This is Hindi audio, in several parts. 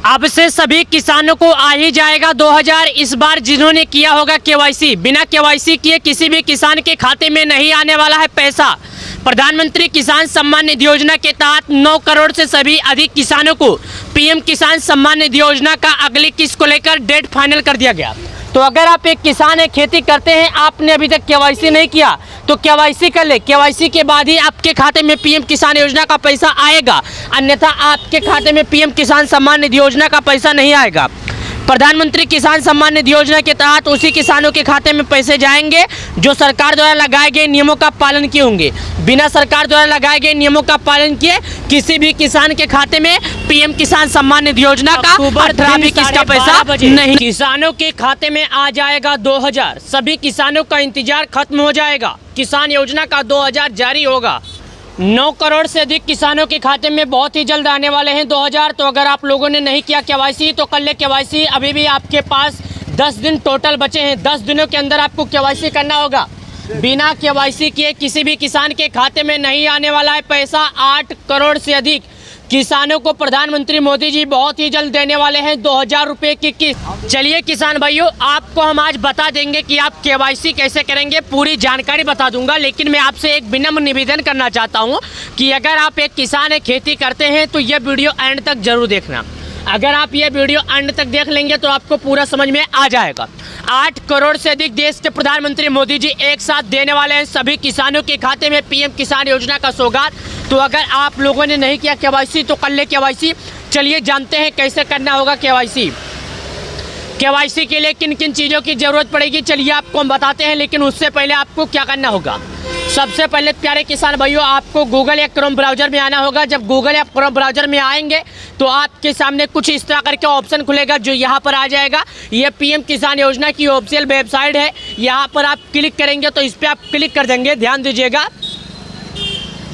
अब से सभी किसानों को आ ही जाएगा 2000। इस बार जिन्होंने किया होगा केवाईसी, बिना केवाईसी किए किसी भी किसान के खाते में नहीं आने वाला है पैसा। प्रधानमंत्री किसान सम्मान निधि योजना के तहत 9 करोड़ से सभी अधिक किसानों को पीएम किसान सम्मान निधि योजना का अगली किस्त को लेकर डेट फाइनल कर दिया गया। तो अगर आप एक किसान है, खेती करते हैं, आपने अभी तक केवाईसी नहीं किया तो केवाईसी कर ले। केवाईसी के बाद ही आपके खाते में पीएम किसान योजना का पैसा आएगा, अन्यथा आपके खाते में पीएम किसान सम्मान निधि योजना का पैसा नहीं आएगा। प्रधानमंत्री किसान सम्मान निधि योजना के तहत उसी किसानों के खाते में पैसे जाएंगे जो सरकार द्वारा लगाए गए नियमों का पालन किए होंगे। बिना सरकार द्वारा लगाए गए नियमों का पालन किए किसी भी किसान के खाते में पीएम किसान सम्मान निधि योजना का 18वीं किस्त का पैसा नहीं। किसानों के खाते में आ जाएगा 2000। सभी किसानों का इंतजार खत्म हो जाएगा। किसान योजना का 2000 जारी होगा। 9 करोड़ से अधिक किसानों के खाते में बहुत ही जल्द आने वाले हैं 2000। तो अगर आप लोगों ने नहीं किया केवाईसी तो कर ले केवाईसी। अभी भी आपके पास 10 दिन टोटल बचे हैं। 10 दिनों के अंदर आपको केवाईसी करना होगा। बिना केवाईसी किए किसी भी किसान के खाते में नहीं आने वाला है पैसा। 8 करोड़ से अधिक किसानों को प्रधानमंत्री मोदी जी बहुत ही जल्द देने वाले हैं 2000 रुपये की किस्त। चलिए किसान भाइयों, आपको हम आज बता देंगे कि आप केवाईसी कैसे करेंगे, पूरी जानकारी बता दूंगा। लेकिन मैं आपसे एक विनम्र निवेदन करना चाहता हूं कि अगर आप एक किसान है, खेती करते हैं, तो यह वीडियो एंड तक जरूर देखना। अगर आप ये वीडियो एंड तक देख लेंगे तो आपको पूरा समझ में आ जाएगा। 8 करोड़ से अधिक देश के प्रधानमंत्री मोदी जी एक साथ देने वाले हैं सभी किसानों के खाते में पीएम किसान योजना का सौगात। तो अगर आप लोगों ने नहीं किया केवाईसी तो कर ले केवाईसी। चलिए जानते हैं कैसे करना होगा केवाईसी। केवाईसी के लिए किन किन चीज़ों की ज़रूरत पड़ेगी, चलिए आपको हम बताते हैं। लेकिन उससे पहले आपको क्या करना होगा, सबसे पहले प्यारे किसान भाइयों, आपको गूगल या क्रोम ब्राउज़र में आना होगा। जब गूगल या क्रोम ब्राउज़र में आएंगे तो आपके सामने कुछ इस तरह करके ऑप्शन खुलेगा जो यहाँ पर आ जाएगा। ये पीएम किसान योजना की ऑफिशियल वेबसाइट है। यहाँ पर आप क्लिक करेंगे तो इस पर आप क्लिक कर देंगे। ध्यान दीजिएगा,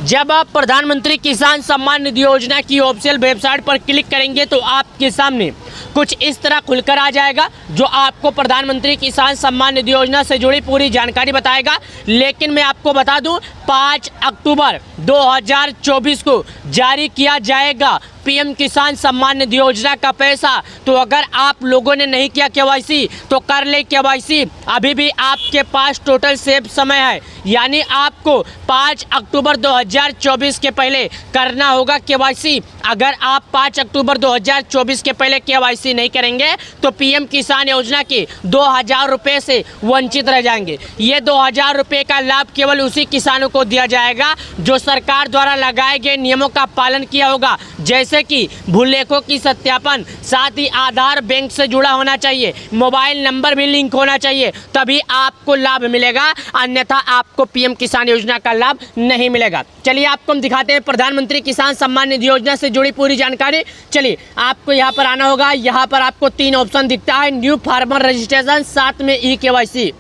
जब आप प्रधानमंत्री किसान सम्मान निधि योजना की ऑफिशियल वेबसाइट पर क्लिक करेंगे तो आपके सामने कुछ इस तरह खुलकर आ जाएगा जो आपको प्रधानमंत्री किसान सम्मान निधि योजना से जुड़ी पूरी जानकारी बताएगा। लेकिन मैं आपको बता दूं, 5 अक्टूबर 2024 को जारी किया जाएगा पीएम किसान सम्मान निधि योजना का पैसा। तो अगर आप लोगों ने नहीं किया केवाईसी तो कर ले केवाईसी। अभी भी आपके पास टोटल सेफ समय है, यानी आपको 5 अक्टूबर 2024 के पहले करना होगा केवाईसी। अगर आप 5 अक्टूबर 2024 के पहले केवाईसी नहीं करेंगे तो पीएम किसान योजना के 2000 रुपये से वंचित रह जाएंगे। ये 2000 रुपये का लाभ केवल उसी किसानों को दिया जाएगा जो सरकार द्वारा लगाए गए नियमों का पालन किया होगा, जैसे कि भूलेखों की सत्यापन, साथ ही आधार बैंक से जुड़ा होना चाहिए, मोबाइल नंबर भी लिंक होना चाहिए, तभी आपको लाभ मिलेगा, अन्यथा आपको पीएम किसान योजना का लाभ नहीं मिलेगा। चलिए आपको हम दिखाते हैं प्रधानमंत्री किसान सम्मान निधि योजना से जुड़ी पूरी जानकारी। चलिए आपको यहाँ पर आना होगा। यहाँ पर आपको 3 ऑप्शन दिखता है, न्यू फार्मर रजिस्ट्रेशन, साथ में ई केवाईसी,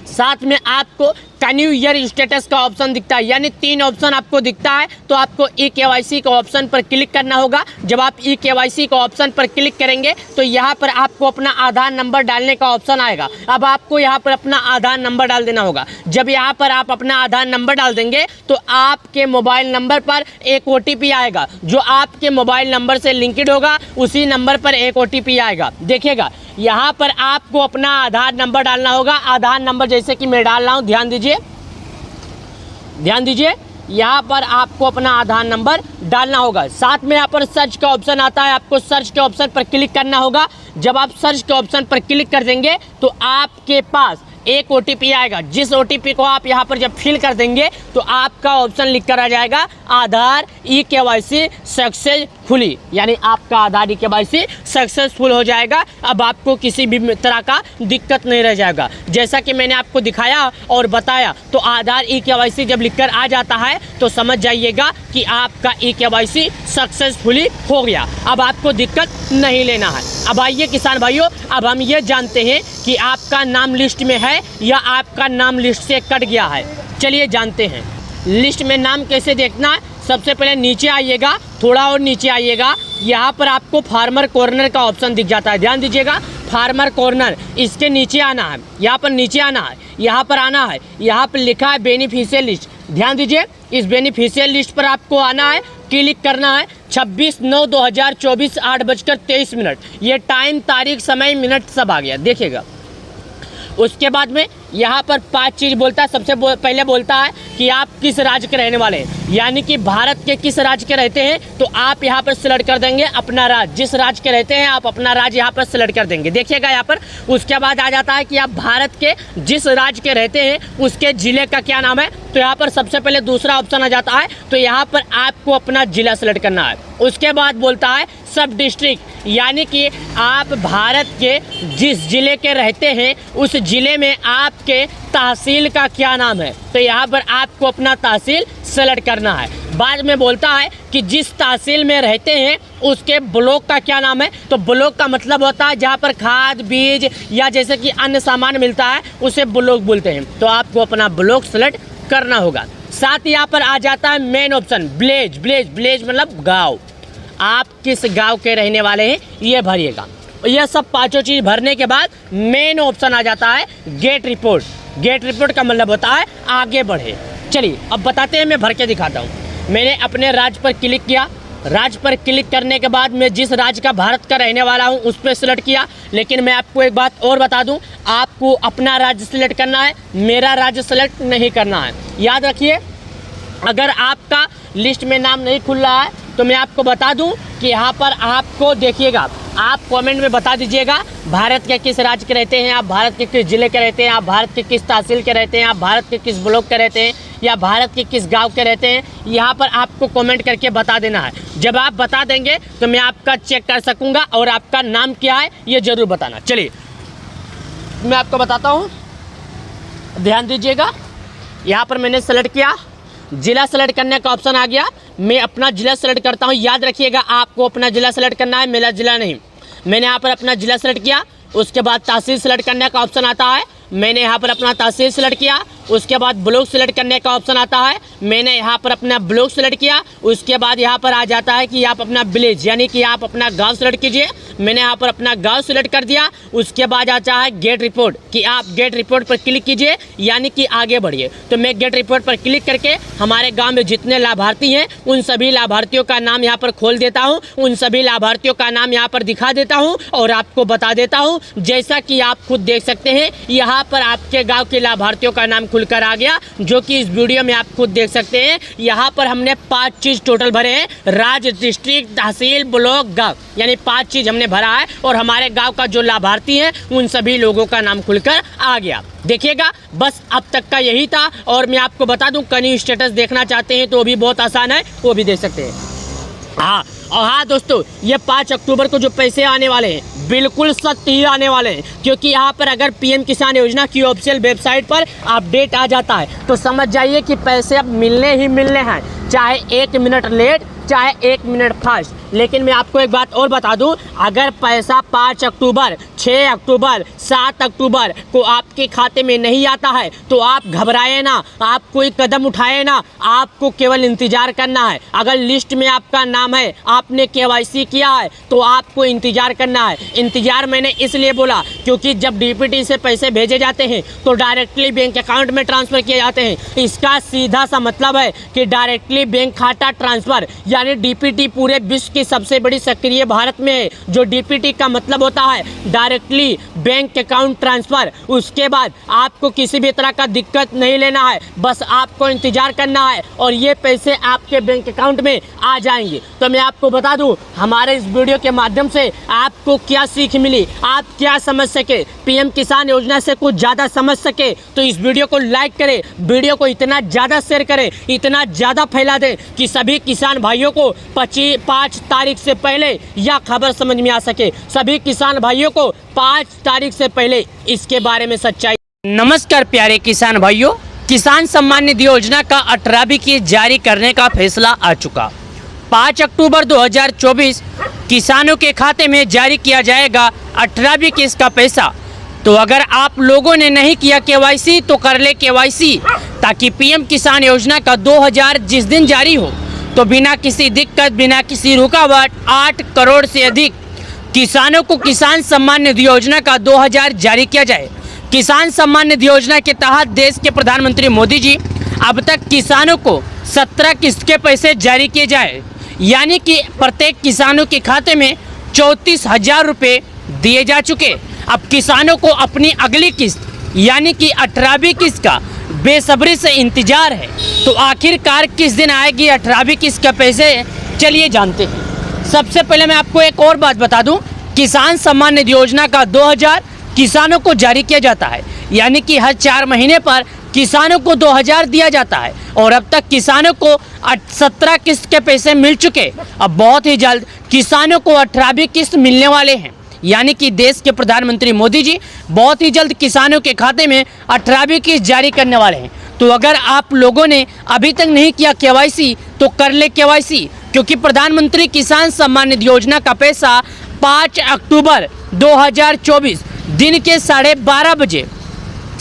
साथ में आपको कैन्यू ईयर स्टेटस का ऑप्शन दिखता है। यानी 3 ऑप्शन आपको दिखता है। तो आपको ई केवाईसी का ऑप्शन पर क्लिक करना होगा। जब आप ई केवाईसी का ऑप्शन पर क्लिक करेंगे तो यहाँ पर आपको अपना आधार नंबर डालने का ऑप्शन आएगा। अब आपको यहाँ पर अपना आधार नंबर डाल देना होगा। जब यहाँ पर आप अपना आधार नंबर डाल देंगे तो आपके मोबाइल नंबर पर एक OTP आएगा जो आपके मोबाइल नंबर से लिंक्ड होगा। उसी नंबर पर एक OTP आएगा। देखिएगा, यहाँ पर आपको अपना आधार नंबर डालना होगा। आधार नंबर जैसे कि मैं डाल रहा हूँ, ध्यान दीजिए, यहाँ पर आपको अपना आधार नंबर डालना होगा। साथ में यहाँ पर सर्च का ऑप्शन आता है, आपको सर्च के ऑप्शन पर क्लिक करना होगा। जब आप सर्च के ऑप्शन पर क्लिक कर देंगे तो आपके पास एक OTP आएगा। जिस OTP को आप यहाँ पर जब फिल कर देंगे तो आपका ऑप्शन लिख कर आ जाएगा आधार ई केवाईसी सक्सेसफुली, यानी आपका आधार ई केवाईसी सक्सेसफुल हो जाएगा। अब आपको किसी भी तरह का दिक्कत नहीं रह जाएगा। जैसा कि मैंने आपको दिखाया और बताया, तो आधार ई केवाईसी जब लिख कर आ जाता है तो समझ जाइएगा कि आपका ई केवाईसी सक्सेसफुली हो गया। अब आपको दिक्कत नहीं लेना है। अब आइए किसान भाइयों, अब हम ये जानते हैं कि आपका नाम लिस्ट में है या आपका नाम लिस्ट से कट गया है। चलिए जानते हैं लिस्ट में नाम कैसे देखना है। सबसे पहले नीचे आइएगा, थोड़ा और नीचे आइएगा, यहाँ पर आपको फार्मर कॉर्नर का ऑप्शन दिख जाता है। ध्यान दीजिएगा, फार्मर कॉर्नर, इसके नीचे आना है, यहाँ पर नीचे आना है, यहाँ पर आना है, यहाँ पर लिखा है बेनिफिशियल लिस्ट। ध्यान दीजिए, इस बेनिफिशियल लिस्ट पर आपको आना है। क्लिक करना है। 26/9/2024 8:23। ये टाइम, तारीख, समय, मिनट सब आ गया, देखिएगा। उसके बाद में यहाँ पर 5 चीज़ बोलता है। सबसे पहले बोलता है कि आप किस राज्य के रहने वाले हैं, यानी कि भारत के किस राज्य के रहते हैं, तो आप यहाँ पर सिलेक्ट कर देंगे अपना राज्य। जिस राज्य के रहते हैं आप अपना राज्य यहाँ पर सिलेक्ट कर देंगे, देखिएगा यहाँ पर। उसके बाद आ जाता है कि आप भारत के जिस राज्य के रहते हैं उसके ज़िले का क्या नाम है, तो यहाँ पर सबसे पहले दूसरा ऑप्शन आ जाता है, तो यहाँ पर आपको अपना ज़िला सेलेक्ट करना है। उसके बाद बोलता है सब डिस्ट्रिक्ट, यानी कि आप भारत के जिस ज़िले के रहते हैं उस ज़िले में आपके तहसील का क्या नाम है, तो यहाँ पर आपको अपना तहसील सेलेक्ट करना है। बाद में बोलता है कि जिस तहसील में रहते हैं उसके ब्लॉक का क्या नाम है, तो ब्लॉक का मतलब होता है जहाँ पर खाद, बीज या जैसे कि अन्य सामान मिलता है उसे ब्लॉक बोलते हैं, तो आपको अपना ब्लॉक सेलेक्ट करना होगा। साथ ही यहाँ पर आ जाता है मेन ऑप्शन विलेज। विलेज मतलब गाँव, आप किस गांव के रहने वाले हैं ये भरिएगा। यह सब 5 चीज़ भरने के बाद मेन ऑप्शन आ जाता है गेट रिपोर्ट। गेट रिपोर्ट का मतलब होता है आगे बढ़े। चलिए अब बताते हैं, मैं भर के दिखाता हूँ। मैंने अपने राज्य पर क्लिक किया। राज्य पर क्लिक करने के बाद मैं जिस राज्य का भारत का रहने वाला हूँ उस पर सिलेक्ट किया। लेकिन मैं आपको एक बात और बता दूँ, आपको अपना राज्य सिलेक्ट करना है, मेरा राज्य सेलेक्ट नहीं करना है। याद रखिए, अगर आपका लिस्ट में नाम नहीं खुल रहा है तो मैं आपको बता दूं कि यहाँ पर आपको देखिएगा, आप कमेंट में बता दीजिएगा भारत के किस राज्य के रहते हैं, आप भारत के किस जिले के रहते हैं, आप भारत के किस तहसील के रहते हैं, आप भारत के किस ब्लॉक के रहते हैं, या भारत के किस गांव के रहते हैं। यहाँ पर आपको कमेंट करके बता देना है। जब आप बता देंगे तो मैं आपका चेक कर सकूँगा और आपका नाम क्या है ये ज़रूर बताना। चलिए मैं आपको बताता हूँ, ध्यान दीजिएगा। यहाँ पर मैंने सेलेक्ट किया, जिला सेलेक्ट करने का ऑप्शन आ गया। मैं अपना जिला सेलेक्ट करता हूँ। याद रखिएगा आपको अपना जिला सेलेक्ट करना है, मेरा जिला नहीं। मैंने यहाँ पर अपना जिला सेलेक्ट किया। उसके बाद तहसील सेलेक्ट करने का ऑप्शन आता है, मैंने यहाँ पर अपना तहसील सेलेक्ट किया। उसके बाद ब्लॉक सेलेक्ट करने का ऑप्शन आता है, मैंने यहाँ पर अपना ब्लॉक सेलेक्ट किया। उसके बाद यहाँ पर आ जाता है कि आप अपना विलेज यानी कि आप अपना गांव सेलेक्ट कीजिए। मैंने यहाँ पर अपना गांव सेलेक्ट कर दिया। उसके बाद आता है गेट रिपोर्ट कि आप गेट रिपोर्ट पर क्लिक कीजिए यानी कि आगे बढ़िए। तो मैं गेट रिपोर्ट पर क्लिक करके हमारे गाँव में जितने लाभार्थी हैं उन सभी लाभार्थियों का नाम यहाँ पर खोल देता हूँ, उन सभी लाभार्थियों का नाम यहाँ पर दिखा देता हूँ और आपको बता देता हूँ। जैसा कि आप खुद देख सकते हैं यहाँ पर आपके गाँव के लाभार्थियों का नाम खुलकर आ गया, जो कि इस वीडियो में आप खुद देख सकते हैं। यहाँ पर हमने 5 चीज़ टोटल भरे हैं, राज्य, डिस्ट्रिक्ट, तहसील, ब्लॉक, गाँव, यानी 5 चीज़ हमने भरा है और हमारे गांव का जो लाभार्थी हैं उन सभी लोगों का नाम खुलकर आ गया। देखिएगा, बस अब तक का यही था। और मैं आपको बता दूं, कनी स्टेटस देखना चाहते हैं तो भी बहुत आसान है, वो भी देख सकते हैं। हाँ, और हाँ दोस्तों, ये 5 अक्टूबर को जो पैसे आने वाले हैं बिल्कुल सत्य ही आने वाले हैं, क्योंकि यहाँ पर अगर पीएम किसान योजना की ऑफिशियल वेबसाइट पर अपडेट आ जाता है तो समझ जाइए कि पैसे अब मिलने ही मिलने हैं, चाहे 1 मिनट लेट चाहे 1 मिनट फास्ट। लेकिन मैं आपको एक बात और बता दूं, अगर पैसा 5 अक्टूबर, 6 अक्टूबर, 7 अक्टूबर को आपके खाते में नहीं आता है तो आप घबराए ना, आप कोई कदम उठाए ना, आपको केवल इंतज़ार करना है। अगर लिस्ट में आपका नाम है, आपने केवाईसी किया है तो आपको इंतज़ार करना है। इंतज़ार मैंने इसलिए बोला क्योंकि जब डीपीटी से पैसे भेजे जाते हैं तो डायरेक्टली बैंक अकाउंट में ट्रांसफ़र किए जाते हैं। इसका सीधा सा मतलब है कि डायरेक्टली बैंक खाता ट्रांसफ़र, यानी डीपीटी पूरे विश्व की सबसे बड़ी सक्रिय भारत में है। जो डीपीटी का मतलब होता है डायरेक्टली बैंक अकाउंट ट्रांसफ़र। उसके बाद आपको किसी भी तरह का दिक्कत नहीं लेना है, बस आपको इंतज़ार करना है और ये पैसे आपके बैंक अकाउंट में आ जाएंगे। तो मैं आपको बता दूं, हमारे इस वीडियो के माध्यम से आपको क्या सीख मिली, आप क्या समझ सके, पीएम किसान योजना से कुछ ज़्यादा समझ सके तो इस वीडियो को लाइक करें, वीडियो को इतना ज़्यादा शेयर करें, इतना ज़्यादा फैला दें कि सभी किसान भाइयों को 5 तारीख से पहले यह खबर समझ में आ सके, सभी किसान भाइयों को 5 तारीख से पहले इसके बारे में सच्चाई। नमस्कार प्यारे किसान भाइयों, किसान सम्मान निधि योजना का 18वीं किस्त जारी करने का फैसला आ चुका। 5 अक्टूबर 2024 किसानों के खाते में जारी किया जाएगा 18वीं किस्त का पैसा। तो अगर आप लोगों ने नहीं किया केवाईसी तो कर ले केवाईसी, ताकि पीएम किसान योजना का 2000 जिस दिन जारी हो तो बिना किसी दिक्कत, बिना किसी रुकावट 8 करोड़ से अधिक किसानों को किसान सम्मान निधि योजना का 2000 जारी किया जाए। किसान सम्मान निधि योजना के तहत देश के प्रधानमंत्री मोदी जी अब तक किसानों को 17 किस्त के पैसे जारी किए जाए। यानी कि प्रत्येक किसानों के खाते में 34,000 रुपये दिए जा चुके। अब किसानों को अपनी अगली किस्त यानी कि 18वीं किस्त का बेसब्री से इंतजार है। तो आखिरकार किस दिन आएगी 18वीं किस्त के पैसे, चलिए जानते हैं। सबसे पहले मैं आपको एक और बात बता दूं, किसान सम्मान निधि योजना का 2000 किसानों को जारी किया जाता है, यानी कि हर 4 महीने पर किसानों को 2000 दिया जाता है और अब तक किसानों को 17 किस्त के पैसे मिल चुके। अब बहुत ही जल्द किसानों को 18वीं किस्त मिलने वाले हैं, यानी कि देश के प्रधानमंत्री मोदी जी बहुत ही जल्द किसानों के खाते में 18वीं किस्त जारी करने वाले हैं। तो अगर आप लोगों ने अभी तक नहीं किया केवाईसी तो कर ले केवाईसी, क्योंकि प्रधानमंत्री किसान सम्मान निधि योजना का पैसा 5 अक्टूबर 2024 दिन के 12:30 बजे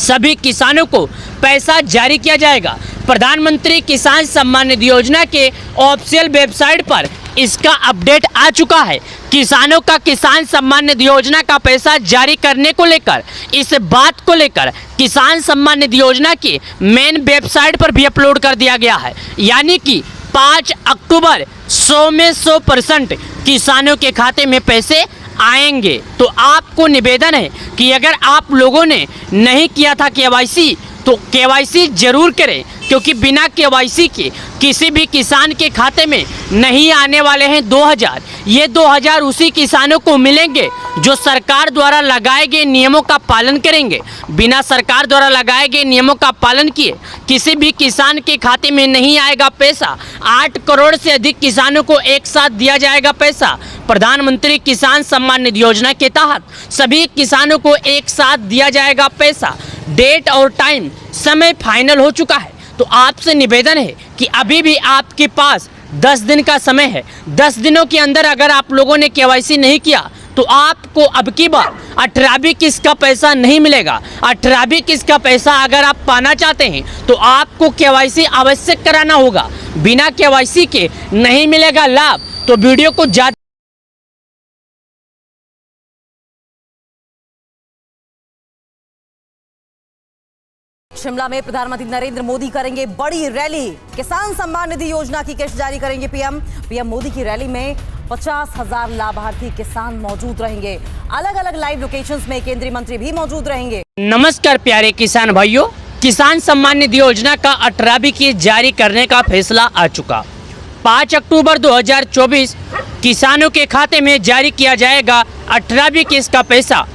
सभी किसानों को पैसा जारी किया जाएगा। प्रधानमंत्री किसान सम्मान निधि योजना के ऑफिशियल वेबसाइट पर इसका अपडेट आ चुका है। किसानों का किसान सम्मान निधि योजना का पैसा जारी करने को लेकर, इस बात को लेकर किसान सम्मान निधि योजना की मेन वेबसाइट पर भी अपलोड कर दिया गया है, यानी कि 5 अक्टूबर 100 में 100% किसानों के खाते में पैसे आएंगे। तो आपको निवेदन है कि अगर आप लोगों ने नहीं किया था केवाईसी तो केवाईसी जरूर करें, क्योंकि बिना केवाईसी के किसी भी किसान के खाते में नहीं आने वाले हैं 2000। ये 2000 उसी किसानों को मिलेंगे जो सरकार द्वारा लगाए गए नियमों का पालन करेंगे। बिना सरकार द्वारा लगाए गए नियमों का पालन किए किसी भी किसान के खाते में नहीं आएगा पैसा। 8 करोड़ से अधिक किसानों को एक साथ दिया जाएगा पैसा। प्रधानमंत्री किसान सम्मान निधि योजना के तहत सभी किसानों को एक साथ दिया जाएगा पैसा। डेट और टाइम समय फाइनल हो चुका है। तो आपसे निवेदन है कि अभी भी आपके पास 10 दिन का समय है। 10 दिनों के अंदर अगर आप लोगों ने केवाईसी नहीं किया तो आपको अब की बार 18वीं किस्त का पैसा नहीं मिलेगा। 18वीं किस्त का पैसा अगर आप पाना चाहते हैं तो आपको केवाईसी आवश्यक कराना होगा। बिना केवाईसी के नहीं मिलेगा लाभ। तो वीडियो को ज़्यादा शिमला में प्रधानमंत्री नरेंद्र मोदी करेंगे बड़ी रैली। किसान सम्मान निधि योजना की किस्त जारी करेंगे पीएम मोदी की रैली में 50,000 लाभार्थी किसान मौजूद रहेंगे। अलग अलग लाइव लोकेशंस में केंद्रीय मंत्री भी मौजूद रहेंगे। नमस्कार प्यारे किसान भाइयों, किसान सम्मान निधि योजना का 18वीं किस्त जारी करने का फैसला आ चुका। 5 अक्टूबर 2024 किसानों के खाते में जारी किया जाएगा 18वीं किस्त का पैसा।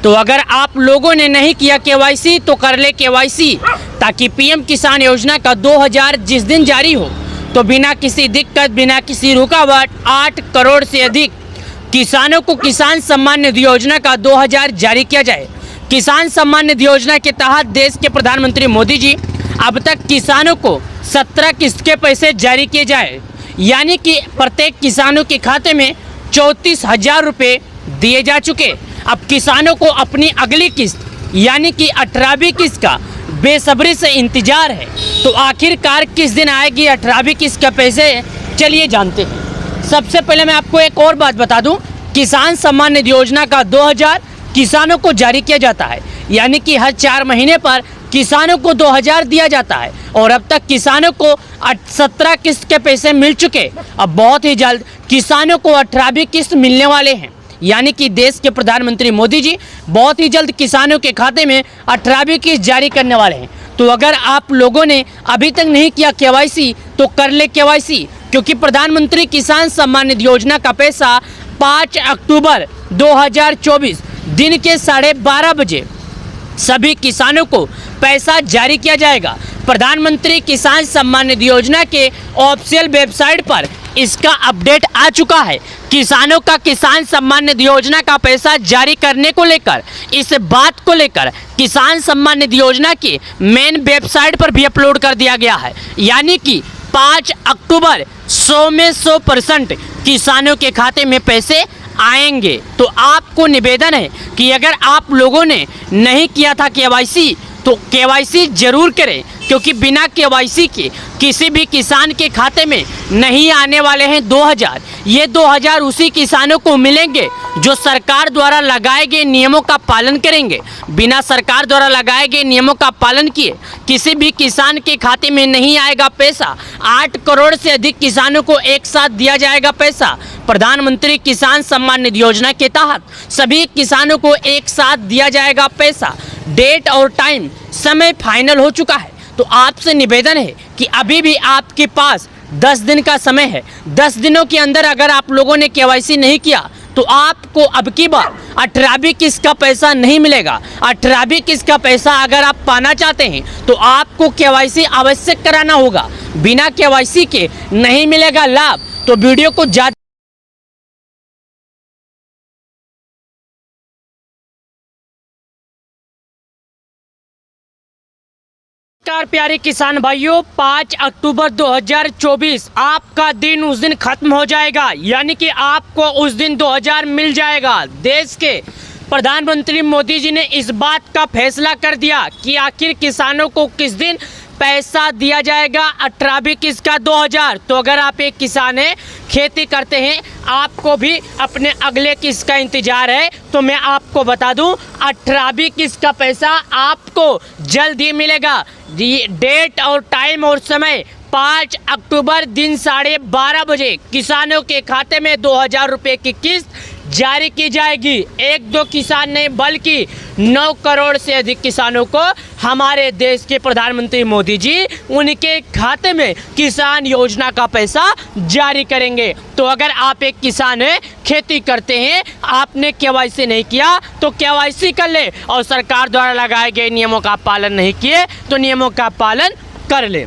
तो अगर आप लोगों ने नहीं किया केवाईसी तो कर ले केवाईसी, ताकि पीएम किसान योजना का 2000 जिस दिन जारी हो तो बिना किसी दिक्कत, बिना किसी रुकावट 8 करोड़ से अधिक किसानों को किसान सम्मान निधि योजना का 2000 जारी किया जाए। किसान सम्मान निधि योजना के तहत देश के प्रधानमंत्री मोदी जी अब तक किसानों को 17 किस्त के पैसे जारी किए जाए, यानी कि प्रत्येक किसानों के खाते में 34,000 रुपये दिए जा चुके। अब किसानों को अपनी अगली किस्त यानी कि 18वीं किस्त का बेसब्री से इंतजार है। तो आखिरकार किस दिन आएगी 18वीं किस्त के पैसे, चलिए जानते हैं। सबसे पहले मैं आपको एक और बात बता दूं, किसान सम्मान निधि योजना का 2000 किसानों को जारी किया जाता है, यानी कि हर 4 महीने पर किसानों को 2000 दिया जाता है और अब तक किसानों को 17 किस्त के पैसे मिल चुके। अब बहुत ही जल्द किसानों को 18वीं किस्त मिलने वाले हैं, यानी कि देश के प्रधानमंत्री मोदी जी बहुत ही जल्द किसानों के खाते में 18वीं किस्त जारी करने वाले हैं। तो अगर आप लोगों ने अभी तक नहीं किया केवाईसी तो कर ले केवाईसी, क्योंकि प्रधानमंत्री किसान सम्मान निधि योजना का पैसा 5 अक्टूबर 2024 दिन के 12:30 बजे सभी किसानों को पैसा जारी किया जाएगा। प्रधानमंत्री किसान सम्मान निधि योजना के ऑफिशियल वेबसाइट पर इसका अपडेट आ चुका है। किसानों का किसान सम्मान निधि योजना का पैसा जारी करने को लेकर, इस बात को लेकर किसान सम्मान निधि योजना की मेन वेबसाइट पर भी अपलोड कर दिया गया है, यानी कि 5 अक्टूबर 100 में 100% किसानों के खाते में पैसे आएंगे। तो आपको निवेदन है कि अगर आप लोगों ने नहीं किया था केवाईसी तो केवाईसी जरूर करें, क्योंकि बिना केवाईसी के किसी भी किसान के खाते में नहीं आने वाले हैं 2000। ये 2000 उसी किसानों को मिलेंगे जो सरकार द्वारा लगाए गए नियमों का पालन करेंगे। बिना सरकार द्वारा लगाए गए नियमों का पालन किए किसी भी किसान के खाते में नहीं आएगा पैसा। 8 करोड़ से अधिक किसानों को एक साथ दिया जाएगा पैसा। प्रधानमंत्री किसान सम्मान निधि योजना के तहत सभी किसानों को एक साथ दिया जाएगा पैसा। डेट और टाइम समय फाइनल हो चुका है। तो आपसे निवेदन है कि अभी भी आपके पास 10 दिन का समय है। 10 दिनों के अंदर अगर आप लोगों ने केवाईसी नहीं किया तो आपको अब की बार 18वीं किस्त का पैसा नहीं मिलेगा। 18वीं किस्त का पैसा अगर आप पाना चाहते हैं तो आपको केवाईसी अवश्य कराना होगा। बिना केवाईसी के नहीं मिलेगा लाभ। तो वीडियो को ज्यादा नमस्कार प्यारे किसान भाइयों, 5 अक्टूबर 2024 आपका दिन उस दिन खत्म हो जाएगा, यानी कि आपको उस दिन 2000 मिल जाएगा। देश के प्रधानमंत्री मोदी जी ने इस बात का फैसला कर दिया कि आखिर किसानों को किस दिन पैसा दिया जाएगा। 18वीं किस्त का 2000। तो अगर आप एक किसान हैं, खेती करते हैं, आपको भी अपने अगले किस्त का इंतजार है, तो मैं आपको बता दूं 18वीं किस्त का पैसा आपको जल्द ही मिलेगा। डेट और टाइम और समय 5 अक्टूबर दिन 12:30 बजे किसानों के खाते में 2000 रुपये की किस्त जारी की जाएगी। 1-2 किसान नहीं बल्कि 9 करोड़ से अधिक किसानों को हमारे देश के प्रधानमंत्री मोदी जी उनके खाते में किसान योजना का पैसा जारी करेंगे। तो अगर आप एक किसान हैं, खेती करते हैं, आपने केवाईसी नहीं किया तो केवाईसी कर ले, और सरकार द्वारा लगाए गए नियमों का पालन नहीं किए तो नियमों का पालन कर ले।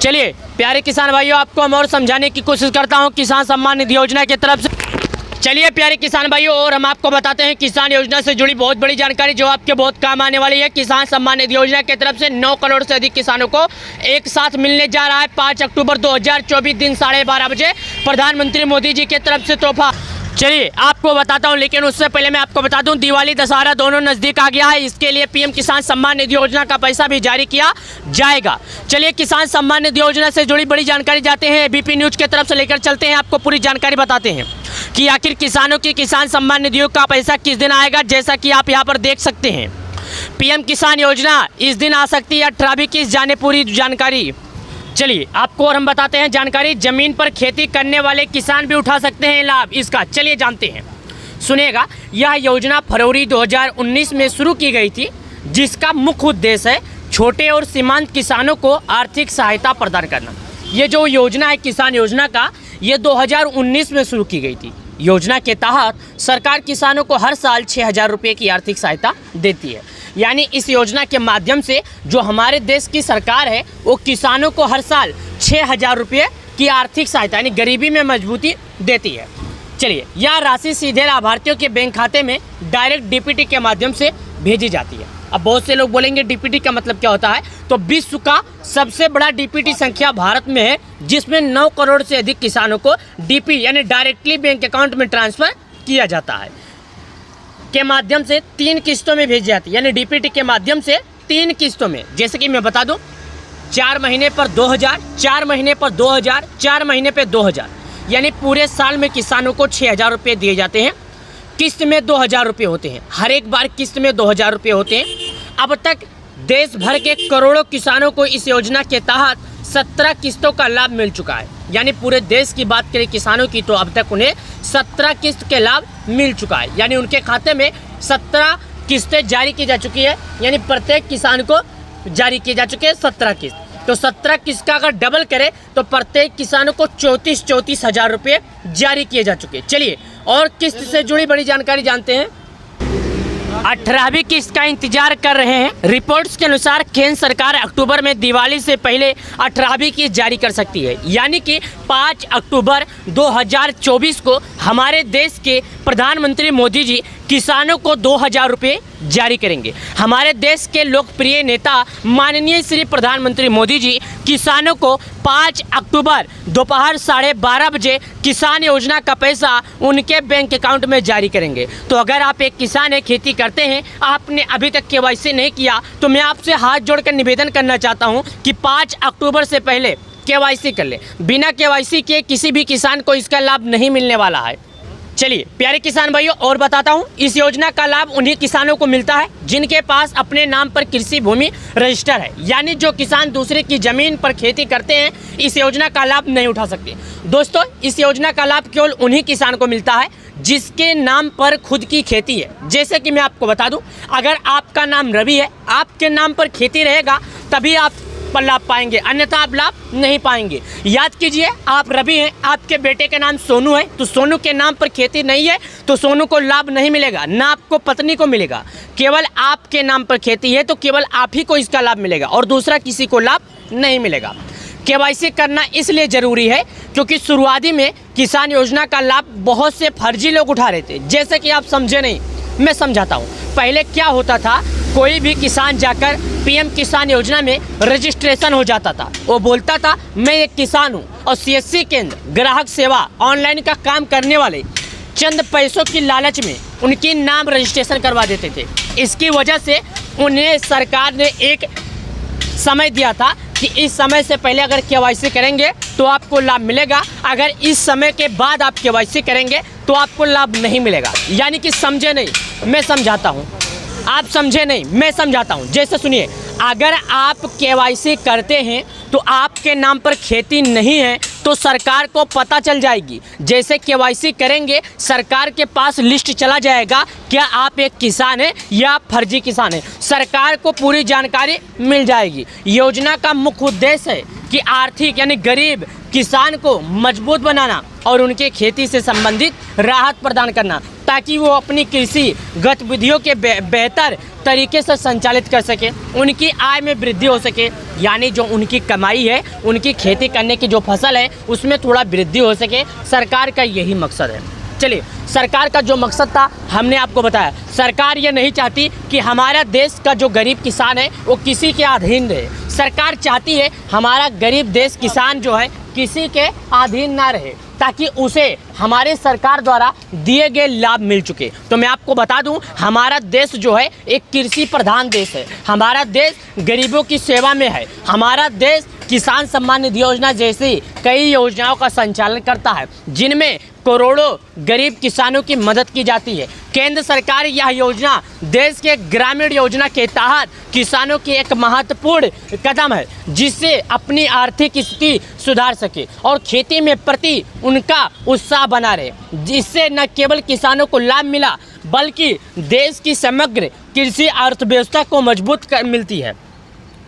चलिए प्यारे किसान भाइयों, आपको हम और समझाने की कोशिश करता हूं किसान सम्मान निधि योजना की तरफ से। चलिए प्यारे किसान भाइयों, और हम आपको बताते हैं किसान योजना से जुड़ी बहुत बड़ी जानकारी जो आपके बहुत काम आने वाली है। किसान सम्मान निधि योजना की तरफ से 9 करोड़ से अधिक किसानों को एक साथ मिलने जा रहा है 5 अक्टूबर 2024 दिन 12:30 बजे प्रधानमंत्री मोदी जी की तरफ से तोहफा। चलिए आपको बताता हूं, लेकिन उससे पहले मैं आपको बता दूं दिवाली दशहरा दोनों नज़दीक आ गया है। इसके लिए पीएम किसान सम्मान निधि योजना का पैसा भी जारी किया जाएगा। चलिए किसान सम्मान निधि योजना से जुड़ी बड़ी जानकारी जाते हैं, एबीपी न्यूज़ की तरफ से लेकर चलते हैं, आपको पूरी जानकारी बताते हैं कि आखिर किसानों की किसान सम्मान निधियों का पैसा किस दिन आएगा। जैसा कि आप यहाँ पर देख सकते हैं, पीएम किसान योजना इस दिन आ सकती है 18वीं किस्त जाने पूरी जानकारी। चलिए आपको और हम बताते हैं जानकारी। जमीन पर खेती करने वाले किसान भी उठा सकते हैं लाभ इसका। चलिए जानते हैं, सुनिएगा। यह योजना फरवरी 2019 में शुरू की गई थी, जिसका मुख्य उद्देश्य है छोटे और सीमांत किसानों को आर्थिक सहायता प्रदान करना। ये जो योजना है किसान योजना का, ये 2019 में शुरू की गई थी। योजना के तहत सरकार किसानों को हर साल 6000 रुपये की आर्थिक सहायता देती है। यानी इस योजना के माध्यम से जो हमारे देश की सरकार है वो किसानों को हर साल 6000 रुपये की आर्थिक सहायता यानी गरीबी में मजबूती देती है। चलिए, यह राशि सीधे लाभार्थियों के बैंक खाते में डायरेक्ट डीपीटी के माध्यम से भेजी जाती है। अब बहुत से लोग बोलेंगे डीपीटी का मतलब क्या होता है, तो विश्व का सबसे बड़ा डीपीटी संख्या भारत में है, जिसमें 9 करोड़ से अधिक किसानों को डीपी यानी डायरेक्टली बैंक अकाउंट में ट्रांसफ़र किया जाता है। के माध्यम से 3 किस्तों में भेजी जाती है, यानी डीपीटी के माध्यम से 3 किस्तों में। जैसे कि मैं बता दूं, 4 महीने पर 2000, 4 महीने पर 2000, 4 महीने पर 2000, यानी पूरे साल में किसानों को 6000 रुपये दिए जाते हैं। किस्त में 2000 रुपये होते हैं, हर एक बार किस्त में 2000 रुपये होते हैं। अब तक देश भर के करोड़ों किसानों को इस योजना के तहत 17 किस्तों का लाभ मिल चुका है। यानी पूरे देश की बात करें किसानों की, तो अब तक उन्हें 17 किस्त के लाभ मिल चुका है। यानी उनके खाते में 17 किस्तें जारी की जा चुकी है, यानी प्रत्येक किसान को जारी किए जा चुके हैं 17 किस्त। तो 17 किस्त का अगर डबल करें तो प्रत्येक किसानों को 34 हज़ार रुपये जारी किए जा चुके हैं। चलिए और किस्त से जुड़ी बड़ी जानकारी जानते हैं। 18वीं किस्त का इंतजार कर रहे हैं। रिपोर्ट्स के अनुसार केंद्र सरकार अक्टूबर में दिवाली से पहले 18वीं किस्त जारी कर सकती है, यानी कि 5 अक्टूबर 2024 को हमारे देश के प्रधानमंत्री मोदी जी किसानों को 2000 रुपये जारी करेंगे। हमारे देश के लोकप्रिय नेता माननीय श्री प्रधानमंत्री मोदी जी किसानों को 5 अक्टूबर दोपहर 12:30 बजे किसान योजना का पैसा उनके बैंक अकाउंट में जारी करेंगे। तो अगर आप एक किसान है, खेती करते हैं, आपने अभी तक केवाईसी नहीं किया, तो मैं आपसे हाथ जोड़कर निवेदन करना चाहता हूं कि 5 अक्टूबर से पहले केवाईसी कर ले। बिना केवाईसी किए किसी भी किसान को इसका लाभ नहीं मिलने वाला है। चलिए प्यारे किसान भाइयों और बताता हूं, इस योजना का लाभ उन्हीं किसानों को मिलता है जिनके पास अपने नाम पर कृषि भूमि रजिस्टर है, यानी जो किसान दूसरे की जमीन पर खेती करते हैं इस योजना का लाभ नहीं उठा सकते। दोस्तों, इस योजना का लाभ केवल उन्हीं किसान को मिलता है जिसके नाम पर खुद की खेती है। जैसे कि मैं आपको बता दूं, अगर आपका नाम रवि है, आपके नाम पर खेती रहेगा तभी आप पर लाभ पाएंगे, अन्यथा आप लाभ नहीं पाएंगे। याद कीजिए, आप रवि हैं, आपके बेटे का नाम सोनू है, तो सोनू के नाम पर खेती नहीं है तो सोनू को लाभ नहीं मिलेगा, ना आपको पत्नी को मिलेगा। केवल आपके नाम पर खेती है तो केवल आप ही को इसका लाभ मिलेगा और दूसरा किसी को लाभ नहीं मिलेगा। केवाईसी करना इसलिए ज़रूरी है क्योंकि शुरुआती में किसान योजना का लाभ बहुत से फर्जी लोग उठा रहे थे। जैसे कि आप समझे नहीं, मैं समझाता हूँ। पहले क्या होता था, कोई भी किसान जाकर पीएम किसान योजना में रजिस्ट्रेशन हो जाता था। वो बोलता था मैं एक किसान हूँ, और सीएससी केंद्र ग्राहक सेवा ऑनलाइन का काम करने वाले चंद पैसों की लालच में उनकी नाम रजिस्ट्रेशन करवा देते थे। इसकी वजह से उन्हें सरकार ने एक समय दिया था कि इस समय से पहले अगर केवाईसी करेंगे तो आपको लाभ मिलेगा, अगर इस समय के बाद आप केवाईसी करेंगे तो आपको लाभ नहीं मिलेगा। यानी कि समझे नहीं, मैं समझाता हूँ, आप समझे नहीं, मैं समझाता हूँ। जैसे सुनिए, अगर आप केवाईसी करते हैं तो आपके नाम पर खेती नहीं है तो सरकार को पता चल जाएगी। जैसे केवाईसी करेंगे सरकार के पास लिस्ट चला जाएगा, क्या आप एक किसान हैं या फर्जी किसान हैं, सरकार को पूरी जानकारी मिल जाएगी। योजना का मुख्य उद्देश्य है कि आर्थिक यानी गरीब किसान को मजबूत बनाना और उनके खेती से संबंधित राहत प्रदान करना, ताकि वो अपनी कृषि गतिविधियों के बेहतर तरीके से संचालित कर सके, उनकी आय में वृद्धि हो सके, यानी जो उनकी कमाई है, उनकी खेती करने की जो फसल है उसमें थोड़ा वृद्धि हो सके। सरकार का यही मकसद है। चलिए, सरकार का जो मकसद था हमने आपको बताया। सरकार ये नहीं चाहती कि हमारा देश का जो गरीब किसान है वो किसी के अधीन रहे। सरकार चाहती है हमारा गरीब देश किसान जो है किसी के अधीन ना रहे, ताकि उसे हमारे सरकार द्वारा दिए गए लाभ मिल चुके। तो मैं आपको बता दूं, हमारा देश जो है एक कृषि प्रधान देश है, हमारा देश गरीबों की सेवा में है, हमारा देश किसान सम्मान निधि योजना जैसी कई योजनाओं का संचालन करता है जिनमें करोड़ों गरीब किसानों की मदद की जाती है। केंद्र सरकार यह योजना देश के ग्रामीण योजना के तहत किसानों की एक महत्वपूर्ण कदम है जिससे अपनी आर्थिक स्थिति सुधार सके और खेती में प्रति उनका उत्साह बना रहे, जिससे न केवल किसानों को लाभ मिला बल्कि देश की समग्र कृषि अर्थव्यवस्था को मजबूत मिलती है।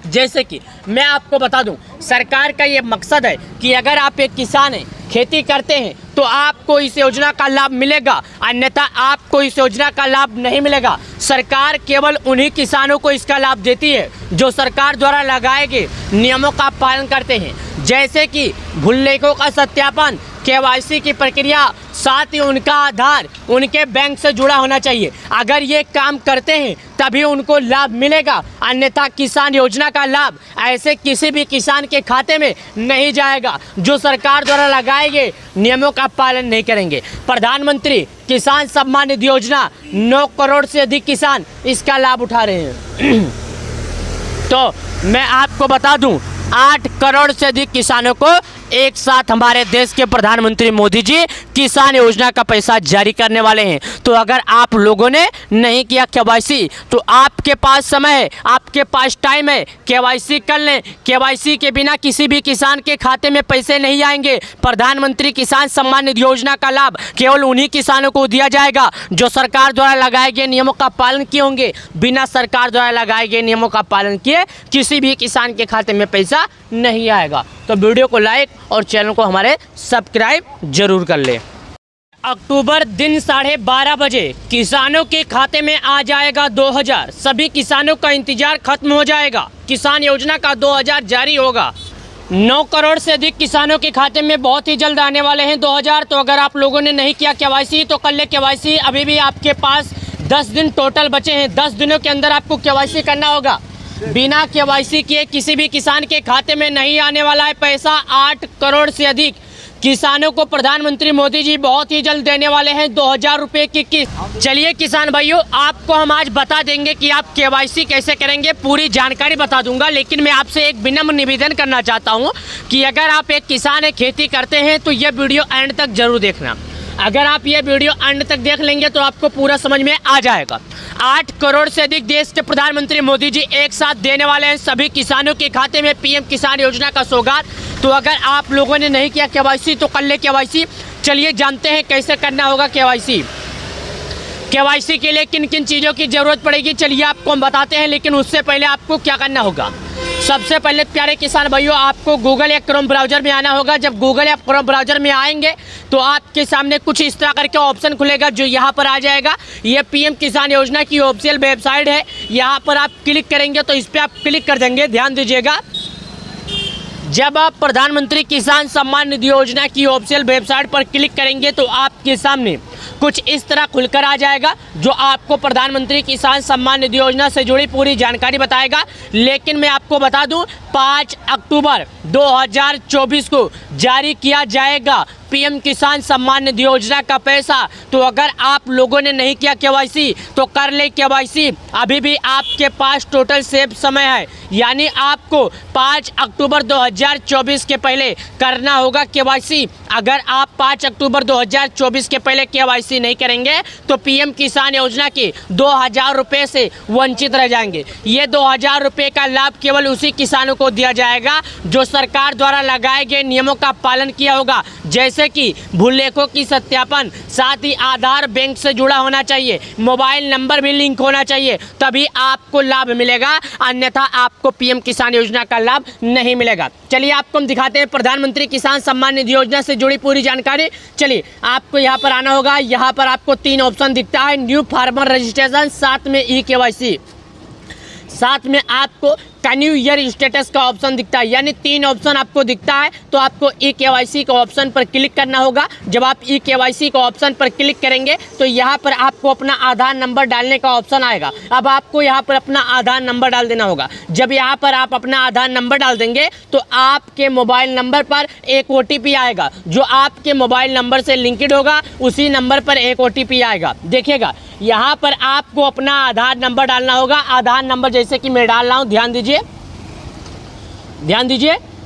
जैसे कि मैं आपको बता दूं, सरकार का ये मकसद है कि अगर आप एक किसान हैं, खेती करते हैं तो आपको इस योजना का लाभ मिलेगा, अन्यथा आपको इस योजना का लाभ नहीं मिलेगा। सरकार केवल उन्हीं किसानों को इसका लाभ देती है जो सरकार द्वारा लगाए गए नियमों का पालन करते हैं, जैसे कि भूलेखों का सत्यापन, केवाईसी की प्रक्रिया, साथ ही उनका आधार उनके बैंक से जुड़ा होना चाहिए। अगर ये काम करते हैं तभी उनको लाभ मिलेगा, अन्यथा किसान योजना का लाभ ऐसे किसी भी किसान के खाते में नहीं जाएगा जो सरकार द्वारा लगाए गए नियमों का पालन नहीं करेंगे। प्रधानमंत्री किसान सम्मान निधि योजना 9 करोड़ से अधिक किसान इसका लाभ उठा रहे हैं। तो मैं आपको बता दूं, 8 करोड़ से अधिक किसानों को एक साथ हमारे देश के प्रधानमंत्री मोदी जी किसान योजना का पैसा जारी करने वाले हैं। तो अगर आप लोगों ने नहीं किया केवाईसी तो आपके पास समय है, आपके पास टाइम है, केवाईसी कर लें। केवाईसी के बिना किसी भी किसान के खाते में पैसे नहीं आएंगे। प्रधानमंत्री किसान सम्मान निधि योजना का लाभ केवल उन्हीं किसानों को दिया जाएगा जो सरकार द्वारा लगाए गए नियमों का पालन किए होंगे। बिना सरकार द्वारा लगाए गए नियमों का पालन किए किसी भी किसान के खाते में पैसा नहीं आएगा। तो वीडियो को लाइक और चैनल को हमारे सब्सक्राइब जरूर कर ले। अक्टूबर दिन 12:30 बजे किसानों के खाते में आ जाएगा 2000। सभी किसानों का इंतजार खत्म हो जाएगा, किसान योजना का 2000 जारी होगा। 9 करोड़ से अधिक किसानों के खाते में बहुत ही जल्द आने वाले हैं 2000। तो अगर आप लोगों ने नहीं किया केवाईसी तो कर ले केवाईसी। अभी भी आपके पास 10 दिन टोटल बचे हैं। 10 दिनों के अंदर आपको केवाईसी करना होगा। बिना केवाईसी किए किसी भी किसान के खाते में नहीं आने वाला है पैसा। 8 करोड़ से अधिक किसानों को प्रधानमंत्री मोदी जी बहुत ही जल्द देने वाले हैं 2000 रुपए की किस्त। चलिए किसान भाइयों, आपको हम आज बता देंगे कि आप केवाईसी कैसे करेंगे, पूरी जानकारी बता दूंगा। लेकिन मैं आपसे एक विनम्र निवेदन करना चाहता हूं कि अगर आप एक किसान है, खेती करते हैं, तो यह वीडियो एंड तक जरूर देखना। अगर आप ये वीडियो एंड तक देख लेंगे तो आपको पूरा समझ में आ जाएगा। 8 करोड़ से अधिक देश के प्रधानमंत्री मोदी जी एक साथ देने वाले हैं सभी किसानों के खाते में पीएम किसान योजना का सौगात। तो अगर आप लोगों ने नहीं किया केवाईसी तो कर ले केवाईसी। चलिए जानते हैं कैसे करना होगा केवाईसी। केवाईसी के लिए किन किन चीज़ों की ज़रूरत पड़ेगी, चलिए आपको हम बताते हैं। लेकिन उससे पहले आपको क्या करना होगा, सबसे पहले प्यारे किसान भाइयों, आपको गूगल या क्रोम ब्राउज़र में आना होगा। जब गूगल या क्रोम ब्राउज़र में आएंगे तो आपके सामने कुछ इस तरह करके ऑप्शन खुलेगा, जो यहाँ पर आ जाएगा। ये पीएम किसान योजना की ऑफिशियल वेबसाइट है। यहाँ पर आप क्लिक करेंगे तो इस पर आप क्लिक कर देंगे। ध्यान दीजिएगा, जब आप प्रधानमंत्री किसान सम्मान निधि योजना की ऑफिशियल वेबसाइट पर क्लिक करेंगे तो आपके सामने कुछ इस तरह खुलकर आ जाएगा, जो आपको प्रधानमंत्री किसान सम्मान निधि योजना से जुड़ी पूरी जानकारी बताएगा। लेकिन मैं आपको बता दूं, 5 अक्टूबर 2024 को जारी किया जाएगा पीएम किसान सम्मान निधि योजना का पैसा। तो अगर आप लोगों ने नहीं किया केवाईसी तो कर ले केवाईसी। अभी भी आपके पास टोटल सेफ समय है, यानी आपको 5 अक्टूबर 2024 के पहले करना होगा केवाईसी। अगर आप 5 अक्टूबर 2024 के पहले केवाईसी नहीं करेंगे तो पीएम किसान योजना के 2000 रुपये से वंचित रह जाएंगे। ये 2000 रुपये का लाभ केवल उसी किसानों को दिया जाएगा जो सरकार द्वारा लगाए गए नियमों का पालन किया होगा, जैसे कि भूलेखों की सत्यापन, साथ ही आधार बैंक से जुड़ा होना चाहिए, मोबाइल नंबर भी लिंक होना चाहिए, तभी आपको लाभ मिलेगा। अन्यथा आपको पीएम किसान योजना का लाभ नहीं मिलेगा। चलिए आपको हम दिखाते हैं प्रधानमंत्री किसान सम्मान निधि योजना से जुड़ी पूरी जानकारी। चलिए आपको यहाँ पर आना होगा। यहाँ पर आपको 3 ऑप्शन दिखता है, न्यू फार्मर रजिस्ट्रेशन, साथ में ई केवाईसी, साथ में आपको कैन्यू ईयर स्टेटस का ऑप्शन दिखता है। यानी 3 ऑप्शन आपको दिखता है। तो आपको ई केवाईसी का ऑप्शन पर क्लिक करना होगा। जब आप ई केवाईसी का ऑप्शन पर क्लिक करेंगे तो यहाँ पर आपको अपना आधार नंबर डालने का ऑप्शन आएगा। अब आपको यहाँ पर अपना आधार नंबर डाल देना होगा। जब यहाँ पर आप अपना आधार नंबर डाल देंगे तो आपके मोबाइल नंबर पर एक OTP आएगा, जो आपके मोबाइल नंबर से लिंक्ड होगा। उसी नंबर पर एक OTP आएगा। देखिएगा, यहाँ पर आपको अपना आधार नंबर डालना होगा। आधार नंबर जैसे कि मैं डाल रहा हूँ, ध्यान दीजिए,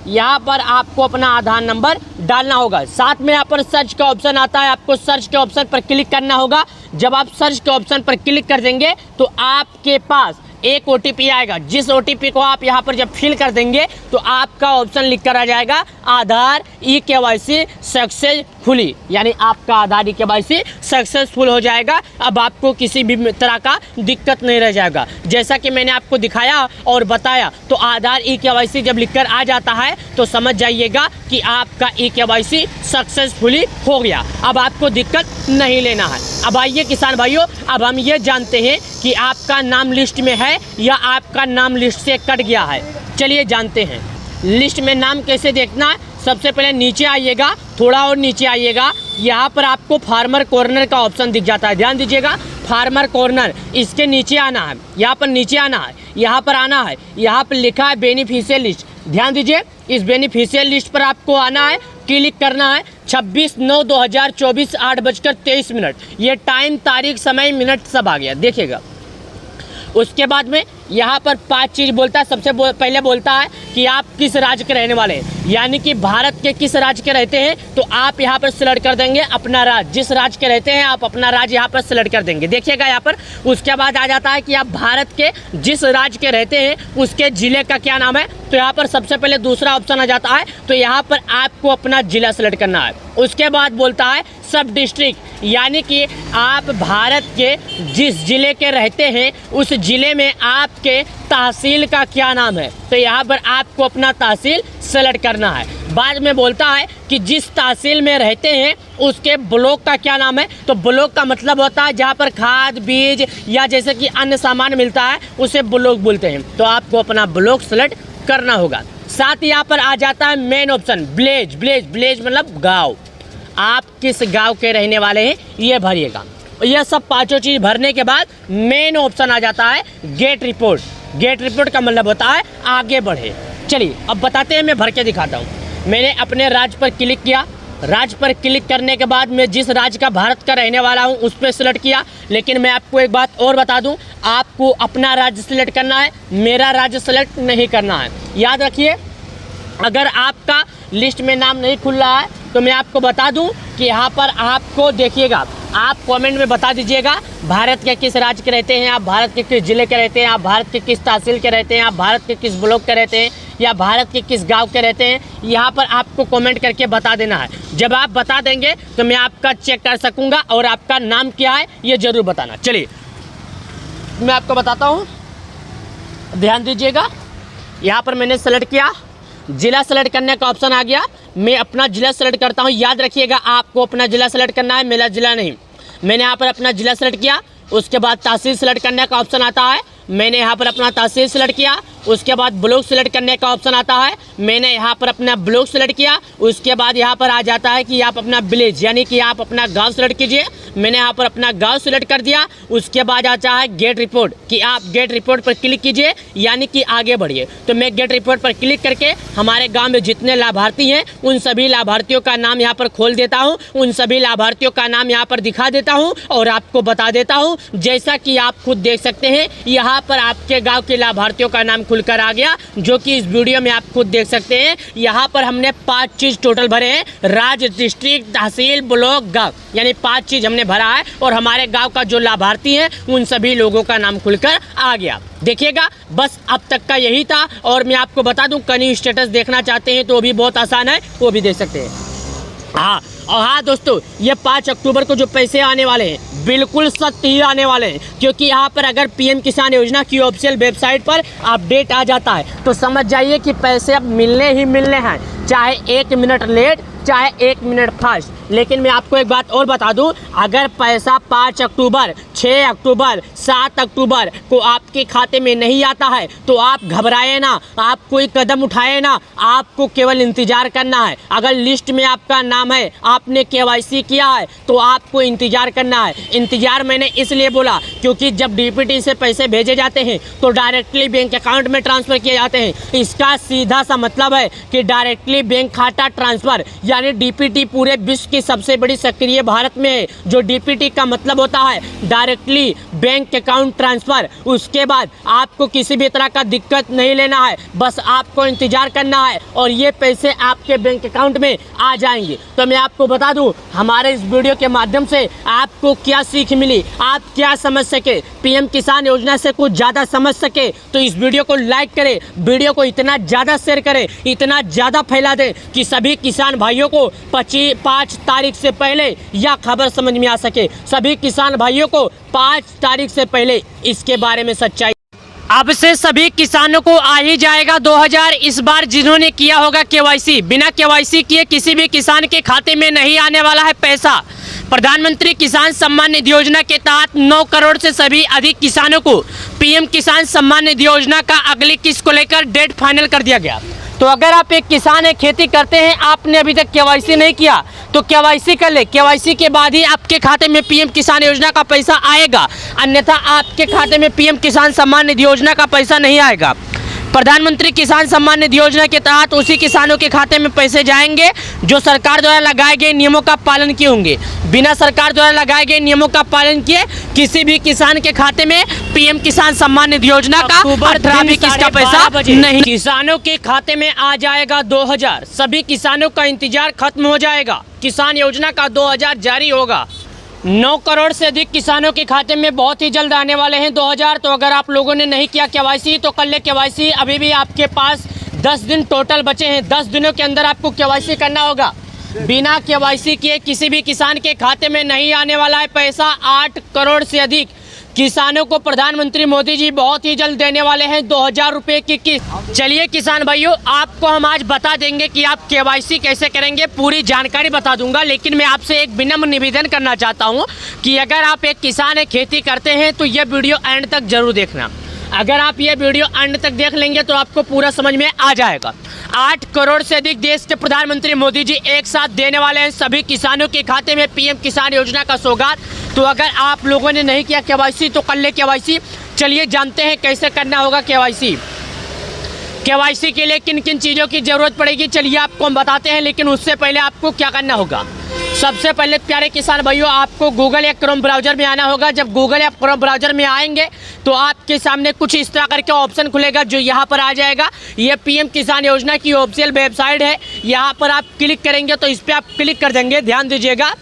यहाँ पर आपको अपना आधार नंबर डालना होगा। साथ में यहाँ पर सर्च का ऑप्शन आता है, आपको सर्च के ऑप्शन पर क्लिक करना होगा। जब आप सर्च के ऑप्शन पर क्लिक कर देंगे तो आपके पास एक OTP आएगा। जिस OTP को आप यहाँ पर जब फिल कर देंगे तो आपका ऑप्शन लिख कर आ जाएगा आधार ई केवाईसी सक्सेसफुली, यानी आपका आधार ई केवाईसी सक्सेसफुल हो जाएगा। अब आपको किसी भी तरह का दिक्कत नहीं रह जाएगा। जैसा कि मैंने आपको दिखाया और बताया, तो आधार ई केवाईसी जब लिख कर आ जाता है तो समझ जाइएगा कि आपका ई केवाईसी सक्सेसफुली हो गया। अब आपको दिक्कत नहीं लेना है। अब आइए किसान भाइयों, अब हम ये जानते हैं कि आपका नाम लिस्ट में है या आपका नाम लिस्ट से कट गया है। चलिए जानते हैं लिस्ट में नाम कैसे देखना है। सबसे पहले नीचे आइएगा, थोड़ा और नीचे आइएगा, यहाँ पर आपको फार्मर कॉर्नर का ऑप्शन दिख जाता है। ध्यान दीजिएगा, फार्मर कॉर्नर, इसके नीचे आना है, यहाँ पर नीचे आना है, यहाँ पर आना है, यहाँ पर लिखा है बेनिफिशियल लिस्ट। ध्यान दीजिए, इस बेनिफिशियल लिस्ट पर आपको आना है, क्लिक करना है। 26/9/2024 8:23। ये टाइम, तारीख, समय, मिनट सब आ गया, देखिएगा। उसके बाद में यहाँ पर 5 चीज़ बोलता है। सबसे पहले बोलता है कि आप किस राज्य के रहने वाले हैं, यानी कि भारत के किस राज्य के रहते हैं। तो आप यहाँ पर सिलेक्ट कर देंगे अपना राज्य, जिस राज्य के रहते हैं आप अपना राज्य यहाँ पर सिलेक्ट कर देंगे। देखिएगा यहाँ पर, उसके बाद आ जाता है कि आप भारत के जिस राज्य के रहते हैं उसके ज़िले का क्या नाम है। तो यहाँ पर सबसे पहले दूसरा ऑप्शन आ जाता है। तो यहाँ पर आपको अपना ज़िला सेलेक्ट करना है। उसके बाद बोलता है सब डिस्ट्रिक्ट, यानी कि आप भारत के जिस ज़िले के रहते हैं उस ज़िले में आपके तहसील का क्या नाम है। तो यहाँ पर आपको अपना तहसील सेलेक्ट करना है। बाद में बोलता है कि जिस तहसील में रहते हैं उसके ब्लॉक का क्या नाम है। तो ब्लॉक का मतलब होता है जहाँ पर खाद, बीज या जैसे कि अन्य सामान मिलता है, उसे ब्लॉक बोलते हैं। तो आपको अपना ब्लॉक सेलेक्ट करना होगा। साथ ही यहाँ पर आ जाता है मेन ऑप्शन विलेज। विलेज मतलब गाँव। आप किस गांव के रहने वाले हैं ये भरिएगा। यह सब 5 चीज़ भरने के बाद मेन ऑप्शन आ जाता है गेट रिपोर्ट। गेट रिपोर्ट का मतलब होता है आगे बढ़े। चलिए अब बताते हैं, मैं भर के दिखाता हूँ। मैंने अपने राज्य पर क्लिक किया, राज्य पर क्लिक करने के बाद मैं जिस राज्य का भारत का रहने वाला हूं उस पर सिलेक्ट किया। लेकिन मैं आपको एक बात और बता दूं, आपको अपना राज्य सिलेक्ट करना है, मेरा राज्य सिलेक्ट नहीं करना है। याद रखिए, अगर आपका लिस्ट में नाम नहीं खुल रहा है तो मैं आपको बता दूं कि यहाँ पर आपको देखिएगा, आप कमेंट में बता दीजिएगा भारत के किस राज्य के रहते हैं, आप भारत के किस ज़िले के रहते हैं, आप भारत के किस तहसील के रहते हैं, आप भारत के किस ब्लॉक के रहते हैं या भारत के किस गांव के रहते हैं। यहाँ पर आपको कमेंट करके बता देना है। जब आप बता देंगे तो मैं आपका चेक कर सकूँगा और आपका नाम क्या है ये ज़रूर बताना। चलिए मैं आपको बताता हूँ, ध्यान दीजिएगा। यहाँ पर मैंने सेलेक्ट किया, जिला सेलेक्ट करने का ऑप्शन आ गया। मैं अपना जिला सेलेक्ट करता हूँ। याद रखिएगा, आपको अपना जिला सेलेक्ट करना है, मेरा जिला नहीं। मैंने यहाँ पर अपना जिला सेलेक्ट किया, उसके बाद तहसील सेलेक्ट करने का ऑप्शन आता है। मैंने यहाँ पर अपना तहसील सेलेक्ट किया, उसके बाद ब्लॉक सेलेक्ट करने का ऑप्शन आता है। मैंने यहाँ पर अपना ब्लॉक सेलेक्ट किया, उसके बाद यहाँ पर आ जाता है कि आप अपना विलेज यानी कि आप अपना गांव सेलेक्ट कीजिए। मैंने यहाँ पर अपना गांव सेलेक्ट कर दिया। उसके बाद आता है गेट रिपोर्ट कि आप गेट रिपोर्ट पर क्लिक कीजिए यानी कि आगे बढ़िए। तो मैं गेट रिपोर्ट पर क्लिक करके हमारे गाँव में जितने लाभार्थी हैं उन सभी लाभार्थियों का नाम यहाँ पर खोल देता हूँ, उन सभी लाभार्थियों का नाम यहाँ पर दिखा देता हूँ और आपको बता देता हूँ। जैसा कि आप खुद देख सकते हैं, यहाँ पर आपके गाँव के लाभार्थियों का नाम खुलकर आ गया, जो कि इस वीडियो में आप खुद देख सकते हैं। यहाँ पर हमने 5 चीज़ टोटल भरे हैं, राज्य, डिस्ट्रिक्ट, तहसील, ब्लॉक, गाँव, यानी 5 चीज़ हमने भरा है और हमारे गांव का जो लाभार्थी हैं उन सभी लोगों का नाम खुलकर आ गया। देखिएगा, बस अब तक का यही था। और मैं आपको बता दूं, कनी स्टेटस देखना चाहते हैं तो भी बहुत आसान है, वो भी देख सकते हैं। हाँ, और हाँ दोस्तों, ये 5 अक्टूबर को जो पैसे आने वाले हैं बिल्कुल सत्य ही आने वाले हैं, क्योंकि यहाँ पर अगर पीएम किसान योजना की ऑफिशियल वेबसाइट पर अपडेट आ जाता है तो समझ जाइए कि पैसे अब मिलने ही मिलने हैं, चाहे 1 मिनट लेट चाहे 1 मिनट फास्ट। लेकिन मैं आपको एक बात और बता दूं, अगर पैसा 5 अक्टूबर, 6 अक्टूबर, 7 अक्टूबर को आपके खाते में नहीं आता है तो आप घबराए ना, आप कोई कदम उठाए ना, आपको केवल इंतजार करना है। अगर लिस्ट में आपका नाम है, आपने केवाईसी किया है तो आपको इंतजार करना है। इंतजार मैंने इसलिए बोला क्योंकि जब डीपीटी से पैसे भेजे जाते हैं तो डायरेक्टली बैंक अकाउंट में ट्रांसफ़र किए जाते हैं। इसका सीधा सा मतलब है कि डायरेक्टली बैंक खाता ट्रांसफ़र, यानी डीपीटी पूरे विश्व की सबसे बड़ी सक्रिय भारत में है। जो डीपीटी का मतलब होता है डायरेक्टली बैंक अकाउंट ट्रांसफ़र। उसके बाद आपको किसी भी तरह का दिक्कत नहीं लेना है, बस आपको इंतजार करना है और ये पैसे आपके बैंक अकाउंट में आ जाएंगे। तो मैं आपको बता दूं, हमारे इस वीडियो के माध्यम से आपको क्या सीख मिली, आप क्या समझ सके, पीएम किसान योजना से कुछ ज़्यादा समझ सके तो इस वीडियो को लाइक करें, वीडियो को इतना ज़्यादा शेयर करें, इतना ज़्यादा फैला दें कि सभी किसान भाइयों को 5 तारीख से पहले यह खबर समझ में आ सके। सभी किसान भाइयों को 5 तारीख से पहले इसके बारे में सच्चाई। अब से सभी किसानों को आ ही जाएगा 2000। इस बार जिन्होंने किया होगा केवाईसी, बिना केवाईसी किए किसी भी किसान के खाते में नहीं आने वाला है पैसा। प्रधानमंत्री किसान सम्मान निधि योजना के तहत 9 करोड़ से सभी अधिक किसानों को पीएम किसान सम्मान निधि योजना का अगली किस्त को लेकर डेट फाइनल कर दिया गया। तो अगर आप एक किसान है, खेती करते हैं, आपने अभी तक केवाईसी नहीं किया तो केवाईसी कर ले। केवाईसी के बाद ही आपके खाते में पीएम किसान योजना का पैसा आएगा, अन्यथा आपके खाते में पीएम किसान सम्मान निधि योजना का पैसा नहीं आएगा। प्रधानमंत्री किसान सम्मान निधि योजना के तहत उसी किसानों के खाते में पैसे जाएंगे जो सरकार द्वारा लगाए गए नियमों का पालन किए होंगे। बिना सरकार द्वारा लगाए गए नियमों का पालन किए किसी भी किसान के खाते में पीएम किसान सम्मान निधि योजना का 18 भी किस्त का पैसा नहीं। किसानों के खाते में आ जाएगा 2000। सभी किसानों का इंतजार खत्म हो जाएगा, किसान योजना का 2000 जारी होगा। 9 करोड़ से अधिक किसानों के खाते में बहुत ही जल्द आने वाले हैं 2000। तो अगर आप लोगों ने नहीं किया केवाईसी तो कर ले केवाईसी। अभी भी आपके पास 10 दिन टोटल बचे हैं, 10 दिनों के अंदर आपको केवाईसी करना होगा। बिना केवाईसी किए किसी भी किसान के खाते में नहीं आने वाला है पैसा। 8 करोड़ से अधिक किसानों को प्रधानमंत्री मोदी जी बहुत ही जल्द देने वाले हैं 2000 रुपये की किस्त। चलिए किसान भाइयों, आपको हम आज बता देंगे कि आप केवाईसी कैसे करेंगे, पूरी जानकारी बता दूंगा। लेकिन मैं आपसे एक विनम्र निवेदन करना चाहता हूं कि अगर आप एक किसान है, खेती करते हैं तो यह वीडियो एंड तक जरूर देखना। अगर आप ये वीडियो एंड तक देख लेंगे तो आपको पूरा समझ में आ जाएगा। 8 करोड़ से अधिक देश के प्रधानमंत्री मोदी जी एक साथ देने वाले हैं सभी किसानों के खाते में पीएम किसान योजना का सौगात। तो अगर आप लोगों ने नहीं किया केवाईसी तो कर ले केवाईसी। चलिए जानते हैं कैसे करना होगा केवाईसी। केवाईसी के लिए किन किन चीज़ों की ज़रूरत पड़ेगी चलिए आपको हम बताते हैं, लेकिन उससे पहले आपको क्या करना होगा। सबसे पहले प्यारे किसान भाइयों, आपको गूगल या क्रोम ब्राउज़र में आना होगा। जब गूगल या क्रोम ब्राउज़र में आएंगे तो आपके सामने कुछ इस तरह करके ऑप्शन खुलेगा जो यहाँ पर आ जाएगा। ये पीएम किसान योजना की ऑफिशियल वेबसाइट है। यहाँ पर आप क्लिक करेंगे तो इस पर आप क्लिक कर देंगे। ध्यान दीजिएगा,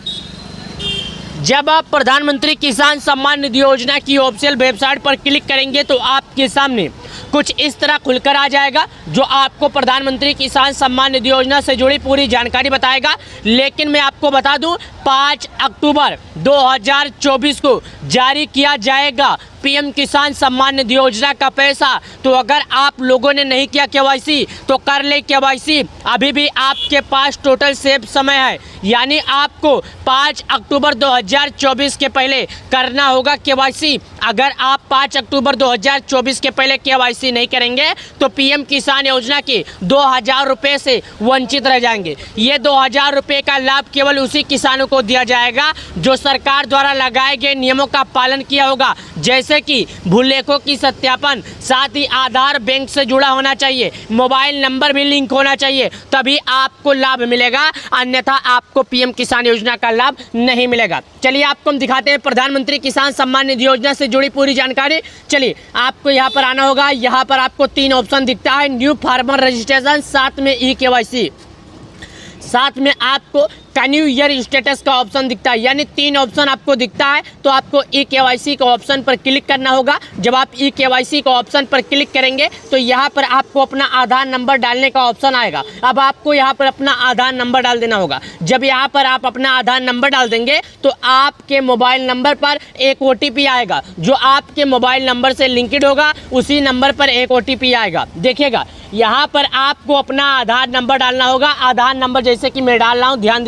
जब आप प्रधानमंत्री किसान सम्मान निधि योजना की ऑफिशियल वेबसाइट पर क्लिक करेंगे तो आपके सामने कुछ इस तरह खुलकर आ जाएगा जो आपको प्रधानमंत्री किसान सम्मान निधि योजना से जुड़ी पूरी जानकारी बताएगा। लेकिन मैं आपको बता दूं, 5 अक्टूबर 2024 को जारी किया जाएगा पीएम किसान सम्मान निधि योजना का पैसा। तो अगर आप लोगों ने नहीं किया केवाईसी तो कर ले केवाईसी, अभी भी आपके पास टोटल सेफ समय है। यानी आपको 5 अक्टूबर 2024 के पहले करना होगा केवाईसी। अगर आप 5 अक्टूबर 2024 के पहले केवाईसी नहीं करेंगे तो पीएम किसान योजना के 2000 रुपये से वंचित रह जाएंगे। ये 2000 रुपये का लाभ केवल उसी किसानों को दिया जाएगा जो सरकार द्वारा लगाए गए नियमों का पालन किया होगा, जैसे कि भूलेखों की सत्यापन, साथ ही आधार बैंक से जुड़ा होना चाहिए, मोबाइल नंबर भी लिंक होना चाहिए, तभी आपको लाभ मिलेगा, अन्यथा आपको पीएम किसान योजना का लाभ नहीं मिलेगा। चलिए आपको हम दिखाते हैं प्रधानमंत्री किसान सम्मान निधि योजना से जुड़ी पूरी जानकारी। चलिए आपको यहाँ पर आना होगा। यहाँ पर आपको 3 ऑप्शन दिखता है, न्यू फार्मर रजिस्ट्रेशन, साथ में ई केवाईसी, साथ में आपको कैन्यू ईयर स्टेटस का ऑप्शन दिखता है। यानी 3 ऑप्शन आपको दिखता है। तो आपको ई केवाईसी का ऑप्शन पर क्लिक करना होगा। जब आप ई केवाईसी का ऑप्शन पर क्लिक करेंगे तो यहाँ पर आपको अपना आधार नंबर डालने का ऑप्शन आएगा। अब आपको यहाँ पर अपना आधार नंबर डाल देना होगा। जब यहाँ पर आप अपना आधार नंबर डाल देंगे तो आपके मोबाइल नंबर पर एक OTP आएगा जो आपके मोबाइल नंबर से लिंक्ड होगा। उसी नंबर पर एक OTP आएगा। देखिएगा, यहाँ पर आपको अपना आधार नंबर डालना होगा। आधार नंबर जैसे कि मैं डाल रहा हूँ, ध्यान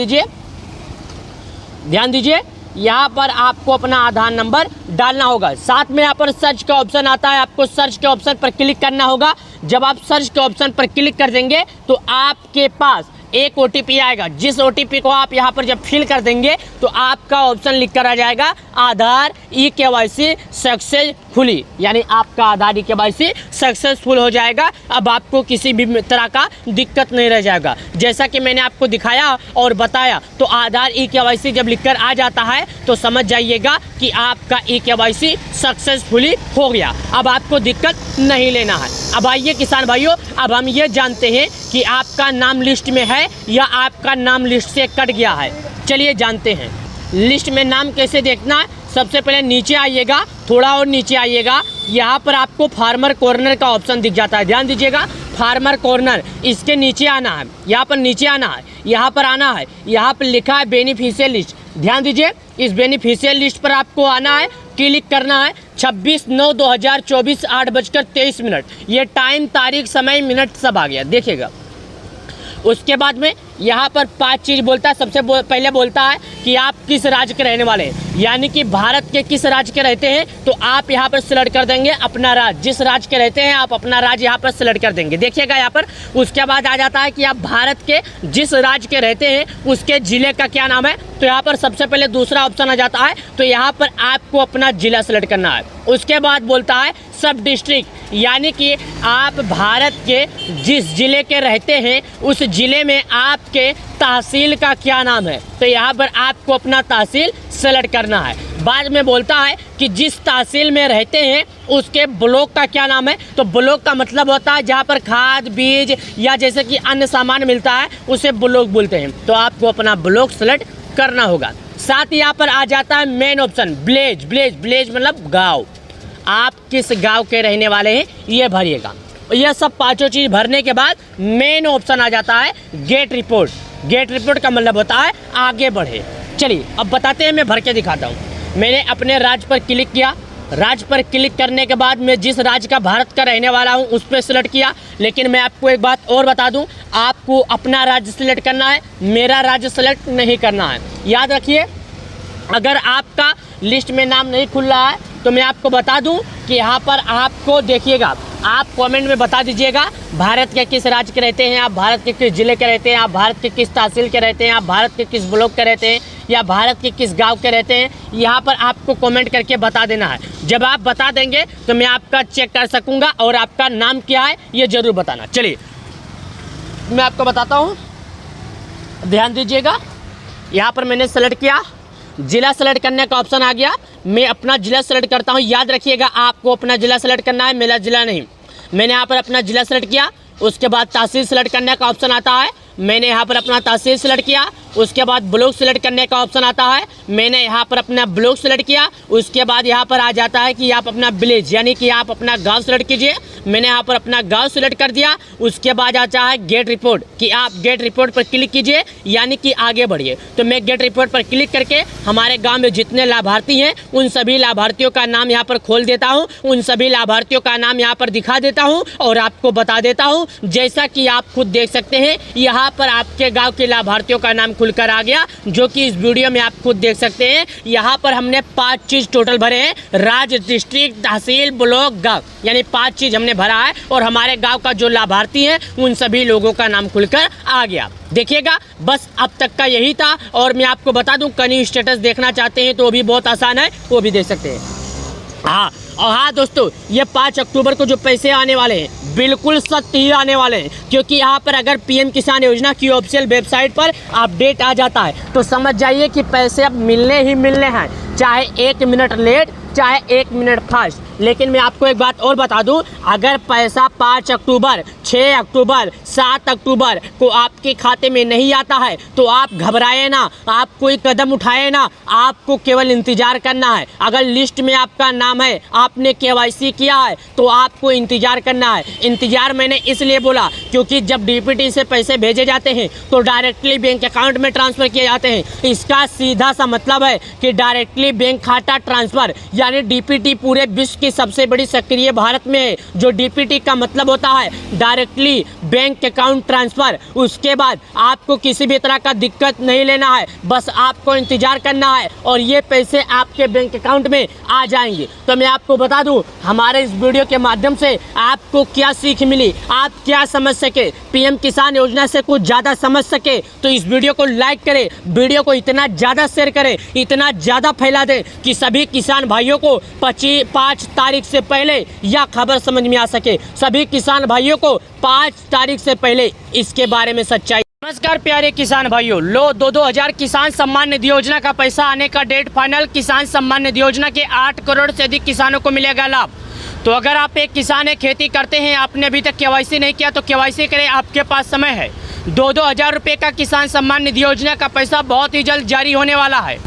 दीजिए, यहाँ पर आपको अपना आधार नंबर डालना होगा। साथ में यहाँ पर सर्च का ऑप्शन आता है, आपको सर्च के ऑप्शन पर क्लिक करना होगा। जब आप सर्च के ऑप्शन पर क्लिक कर देंगे तो आपके पास एक OTP आएगा। जिस OTP को आप यहाँ पर जब फिल कर देंगे तो आपका ऑप्शन लिख कर आ जाएगा आधार ई केवाईसी सक्सेसफुली, यानी आपका आधार ई केवाईसी सक्सेसफुल हो जाएगा। अब आपको किसी भी तरह का दिक्कत नहीं रह जाएगा। जैसा कि मैंने आपको दिखाया और बताया, तो आधार ई केवाईसी जब लिख कर आ जाता है तो समझ जाइएगा कि आपका ई केवाईसी सक्सेसफुली हो गया। अब आपको दिक्कत नहीं लेना है। अब आइए किसान भाइयों, अब हम ये जानते हैं कि आपका नाम लिस्ट में है या आपका नाम लिस्ट से कट गया है। चलिए जानते हैं लिस्ट में नाम कैसे देखना है। सबसे पहले नीचे आइएगा, थोड़ा और नीचे आइएगा, यहाँ पर आपको फार्मर कॉर्नर का ऑप्शन दिख जाता है। ध्यान दीजिएगा, फार्मर कॉर्नर, इसके नीचे आना है, यहाँ पर नीचे आना है, यहाँ पर आना है, यहाँ पर लिखा है बेनिफिशियल लिस्ट। ध्यान दीजिए, इस बेनिफिशियल लिस्ट पर आपको आना है, क्लिक करना है। 26/9/2024 8:23। ये टाइम, तारीख, समय, मिनट सब आ गया, देखिएगा। उसके बाद में यहाँ पर 5 चीज़ बोलता है। सबसे पहले बोलता है कि आप किस राज्य के रहने वाले हैं, यानी कि भारत के किस राज्य के रहते हैं। तो आप यहाँ पर सिलेक्ट कर देंगे अपना राज्य, जिस राज्य के रहते हैं आप अपना राज्य यहाँ पर सिलेक्ट कर देंगे। देखिएगा यहाँ पर, उसके बाद आ जाता है कि आप भारत के जिस राज्य के रहते हैं उसके ज़िले का क्या नाम है। तो यहाँ पर सबसे पहले दूसरा ऑप्शन आ जाता है। तो यहाँ पर आपको अपना ज़िला सेलेक्ट करना है। उसके बाद बोलता है सब डिस्ट्रिक्ट, यानी कि आप भारत के जिस ज़िले के रहते हैं उस ज़िले में आपके तहसील का क्या नाम है। तो यहाँ पर आपको अपना तहसील सेलेक्ट करना है। बाद में बोलता है कि जिस तहसील में रहते हैं उसके ब्लॉक का क्या नाम है। तो ब्लॉक का मतलब होता है जहाँ पर खाद, बीज या जैसे कि अन्य सामान मिलता है उसे ब्लॉक बोलते हैं। तो आपको अपना ब्लॉक सेलेक्ट करना होगा। साथ ही यहाँ पर आ जाता है मेन ऑप्शन विलेज। विलेज मतलब गाँव, आप किस गांव के रहने वाले हैं ये भरिएगा। यह सब 5 चीज़ भरने के बाद मेन ऑप्शन आ जाता है गेट रिपोर्ट। गेट रिपोर्ट का मतलब होता है आगे बढ़े। चलिए अब बताते हैं, मैं भर के दिखाता हूँ। मैंने अपने राज्य पर क्लिक किया। राज्य पर क्लिक करने के बाद मैं जिस राज्य का भारत का रहने वाला हूँ उस पर सिलेक्ट किया। लेकिन मैं आपको एक बात और बता दूँ, आपको अपना राज्य सिलेक्ट करना है, मेरा राज्य सेलेक्ट नहीं करना है। याद रखिए, अगर आपका लिस्ट में नाम नहीं खुल रहा है तो मैं आपको बता दूं कि यहाँ पर आपको देखिएगा, आप कमेंट में बता दीजिएगा भारत के किस राज्य के रहते हैं, आप भारत के किस ज़िले के रहते हैं, आप भारत के किस तहसील के रहते हैं, आप भारत के किस ब्लॉक के रहते हैं, या भारत के किस गांव के रहते हैं, यहाँ पर आपको कमेंट करके बता देना है। जब आप बता देंगे तो मैं आपका चेक कर सकूँगा और आपका नाम क्या है ये ज़रूर बताना। चलिए मैं आपको बताता हूँ, ध्यान दीजिएगा। यहाँ पर मैंने सेलेक्ट किया, जिला सेलेक्ट करने का ऑप्शन आ गया। मैं अपना जिला सेलेक्ट करता हूँ। याद रखिएगा आपको अपना जिला सेलेक्ट करना है, मेरा जिला नहीं। मैंने यहाँ पर अपना जिला सेलेक्ट किया, उसके बाद तहसील सेलेक्ट करने का ऑप्शन आता है। मैंने यहाँ पर अपना तहसील सेलेक्ट किया, उसके बाद ब्लॉक सेलेक्ट करने का ऑप्शन आता है। मैंने यहाँ पर अपना ब्लॉक सेलेक्ट किया, उसके बाद यहाँ पर आ जाता है कि आप अपना विलेज यानी कि आप अपना गांव सेलेक्ट कीजिए। मैंने यहाँ पर अपना गांव सेलेक्ट कर दिया। उसके बाद आता है गेट रिपोर्ट कि आप गेट रिपोर्ट पर क्लिक कीजिए यानी कि आगे बढ़िए। तो मैं गेट रिपोर्ट पर क्लिक करके हमारे गाँव में जितने लाभार्थी हैं उन सभी लाभार्थियों का नाम यहाँ पर खोल देता हूँ, उन सभी लाभार्थियों का नाम यहाँ पर दिखा देता हूँ और आपको बता देता हूँ। जैसा कि आप खुद देख सकते हैं यहाँ पर आपके गांव के लाभार्थियों का नाम खुलकर आ गया, जो कि इस वीडियो में आप खुद देख सकते हैं। यहाँ पर हमने 5 चीज़ टोटल भरे हैं, राज्य, डिस्ट्रिक्ट, तहसील, ब्लॉक, गांव, यानी 5 चीज़ हमने भरा है और हमारे गांव का जो लाभार्थी हैं उन सभी लोगों का नाम खुलकर आ गया। देखिएगा, बस अब तक का यही था। और मैं आपको बता दूं, कनी स्टेटस देखना चाहते हैं तो भी बहुत आसान है, वो भी देख सकते हैं। हाँ, और हाँ दोस्तों, ये 5 अक्टूबर को जो पैसे आने वाले हैं बिल्कुल सत्य ही आने वाले हैं, क्योंकि यहाँ पर अगर पीएम किसान योजना की ऑफिशियल वेबसाइट पर अपडेट आ जाता है तो समझ जाइए कि पैसे अब मिलने ही मिलने हैं, चाहे 1 मिनट लेट चाहे 1 मिनट फास्ट। लेकिन मैं आपको एक बात और बता दूं, अगर पैसा 5 अक्टूबर, 6 अक्टूबर, 7 अक्टूबर को आपके खाते में नहीं आता है तो आप घबराए ना, आप कोई कदम उठाए ना, आपको केवल इंतजार करना है। अगर लिस्ट में आपका नाम है, आपने केवाईसी किया है तो आपको इंतजार करना है। इंतजार मैंने इसलिए बोला क्योंकि जब डीपीटी से पैसे भेजे जाते हैं तो डायरेक्टली बैंक अकाउंट में ट्रांसफ़र किए जाते हैं। इसका सीधा सा मतलब है कि डायरेक्टली बैंक खाता ट्रांसफ़र, यानी डीपीटी पूरे विश्व की सबसे बड़ी सक्रिय भारत में है। जो डीपीटी का मतलब होता है डायरेक्टली बैंक अकाउंट ट्रांसफ़र। उसके बाद आपको किसी भी तरह का दिक्कत नहीं लेना है, बस आपको इंतजार करना है और ये पैसे आपके बैंक अकाउंट में आ जाएंगे। तो मैं आपको बता दूं, हमारे इस वीडियो के माध्यम से आपको क्या सीख मिली, आप क्या समझ सके, पीएम किसान योजना से कुछ ज़्यादा समझ सके तो इस वीडियो को लाइक करें, वीडियो को इतना ज़्यादा शेयर करें, इतना ज़्यादा फैला दें कि सभी किसान भाइयों को 5 तारीख से पहले यह खबर समझ में आ सके, सभी किसान भाइयों को 5 तारीख से पहले इसके बारे में सच्चाई। नमस्कार प्यारे किसान भाइयों, लो 2000 किसान सम्मान निधि योजना का पैसा आने का डेट फाइनल। किसान सम्मान निधि योजना के 8 करोड़ से अधिक किसानों को मिलेगा लाभ। तो अगर आप एक किसान है, खेती करते हैं, आपने अभी तक केवाईसी नहीं किया तो केवाईसी करें, आपके पास समय है। 2-2 हज़ार रुपये का किसान सम्मान निधि योजना का पैसा बहुत ही जल्द जारी होने वाला है।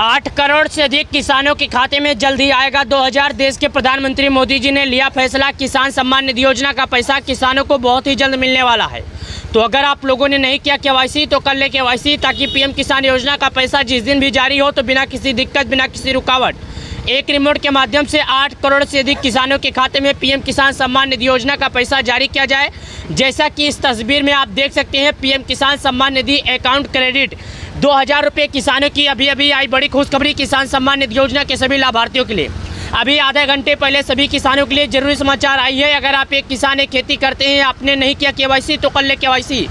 8 करोड़ से अधिक किसानों के खाते में जल्द ही आएगा 2000। देश के प्रधानमंत्री मोदी जी ने लिया फैसला, किसान सम्मान निधि योजना का पैसा किसानों को बहुत ही जल्द मिलने वाला है। तो अगर आप लोगों ने नहीं किया केवाईसी तो कर ले केवाईसी, ताकि पीएम किसान योजना का पैसा जिस दिन भी जारी हो तो बिना किसी दिक्कत, बिना किसी रुकावट एक रिमोट के माध्यम से 8 करोड़ से अधिक किसानों के खाते में पीएम किसान सम्मान निधि योजना का पैसा जारी किया जाए। जैसा कि इस तस्वीर में आप देख सकते हैं, पीएम किसान सम्मान निधि अकाउंट क्रेडिट 2000 रुपये किसानों की अभी आई बड़ी खुशखबरी किसान सम्मान निधि योजना के सभी लाभार्थियों के लिए। अभी आधे घंटे पहले सभी किसानों के लिए जरूरी समाचार आई है। अगर आप एक किसान एक खेती करते हैं, आपने नहीं किया केवाईसी तो कर ले केवाईसी।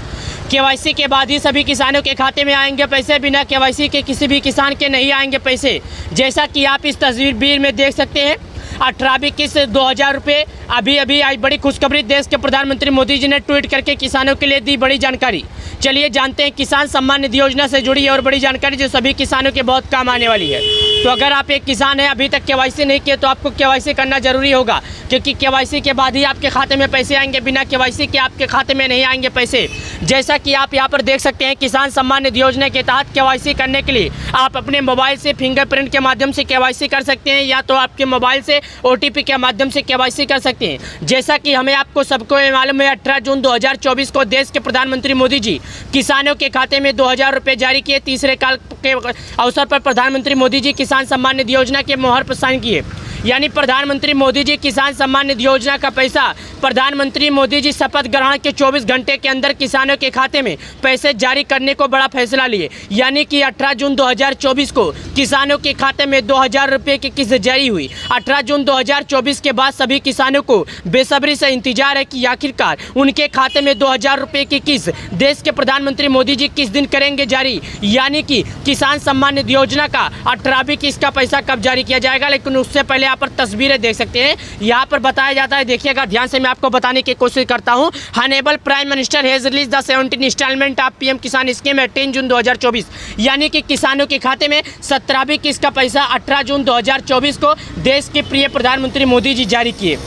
केवाईसी के बाद ही सभी किसानों के खाते में आएंगे पैसे, बिना केवाईसी के किसी भी किसान के नहीं आएंगे पैसे। जैसा कि आप इस तस्वीर में देख सकते हैं, 18-21-2000 रुपये अभी आई बड़ी खुशखबरी। देश के प्रधानमंत्री मोदी जी ने ट्वीट करके किसानों के लिए दी बड़ी जानकारी। चलिए जानते हैं किसान सम्मान निधि योजना से जुड़ी और बड़ी जानकारी जो सभी किसानों के बहुत काम आने वाली है। तो अगर आप एक किसान हैं, अभी तक केवाईसी नहीं किए तो आपको केवाईसी करना जरूरी होगा, क्योंकि केवाईसी के बाद ही आपके खाते में पैसे आएंगे, बिना केवाईसी के आपके खाते में नहीं आएंगे पैसे। जैसा कि आप यहाँ पर देख सकते हैं, किसान सम्मान निधि योजना के तहत केवाईसी करने के लिए आप अपने मोबाइल से फिंगरप्रिंट के माध्यम से केवाईसी कर सकते हैं, या तो आपके मोबाइल से OTP के माध्यम से केवाईसी कर सकते हैं। जैसा कि हमें आपको सबको मालूम है, 18 जून 2024 को देश के प्रधानमंत्री मोदी जी किसानों के खाते में 2000 रुपये जारी किए। तीसरे काल के अवसर पर प्रधानमंत्री मोदी जी किसान सम्मान निधि योजना के मोहर पर साइन किए। यानी प्रधानमंत्री मोदी जी किसान सम्मान निधि योजना का पैसा प्रधानमंत्री मोदी जी शपथ ग्रहण के 24 घंटे के अंदर किसानों के खाते में पैसे जारी करने को बड़ा फैसला लिए। यानी कि 18 जून 2024 को किसानों के खाते में 2000 रुपये की किस्त जारी हुई। 18 जून 2024 के बाद सभी किसानों को बेसब्री से इंतजार है कि आखिरकार उनके खाते में 2000 रुपये की किस्त देश के प्रधानमंत्री मोदी जी किस दिन करेंगे जारी। यानी कि किसान सम्मान निधि योजना का 18वीं किस्त का पैसा कब जारी किया जाएगा। लेकिन उससे पहले यहाँ पर तस्वीरें देख सकते हैं। यहाँ पर बताया जाता है, देखिएगा ध्यान से, मैं आपको बताने की कोशिश करता हूँ। Honourable prime minister has release the 17 instalment of PM Kisan scheme 18 June 2024। यानी कि किसानों के खाते में 17वीं किस्त का पैसा 18 जून 2024 को देश के प्रिय प्रधानमंत्री मोदी जी जारी किए।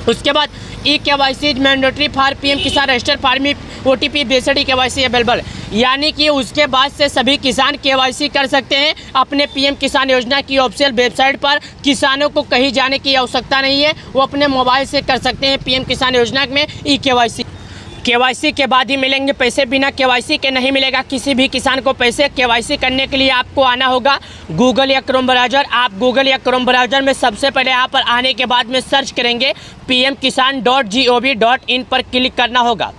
उसके बाद KYC is mandatory for PM Kisan register farmer OTP based KYC available. यानी कि उसके बाद से सभी किसान KYC कर सकते हैं अपने पीएम किसान योजना की ऑफिशियल वेबसाइट पर। किसानों को कहीं जाने की आवश्यकता नहीं है, वो अपने मोबाइल से कर सकते हैं पीएम किसान योजना में KYC के बाद ही मिलेंगे पैसे, बिना KYC के नहीं मिलेगा किसी भी किसान को पैसे। KYC करने के लिए आपको आना होगा गूगल या क्रोम ब्राउज़र। आप गूगल या क्रोम ब्राउज़र में सबसे पहले यहाँ पर आने के बाद में सर्च करेंगे pmkisan.gov.in पर क्लिक करना होगा।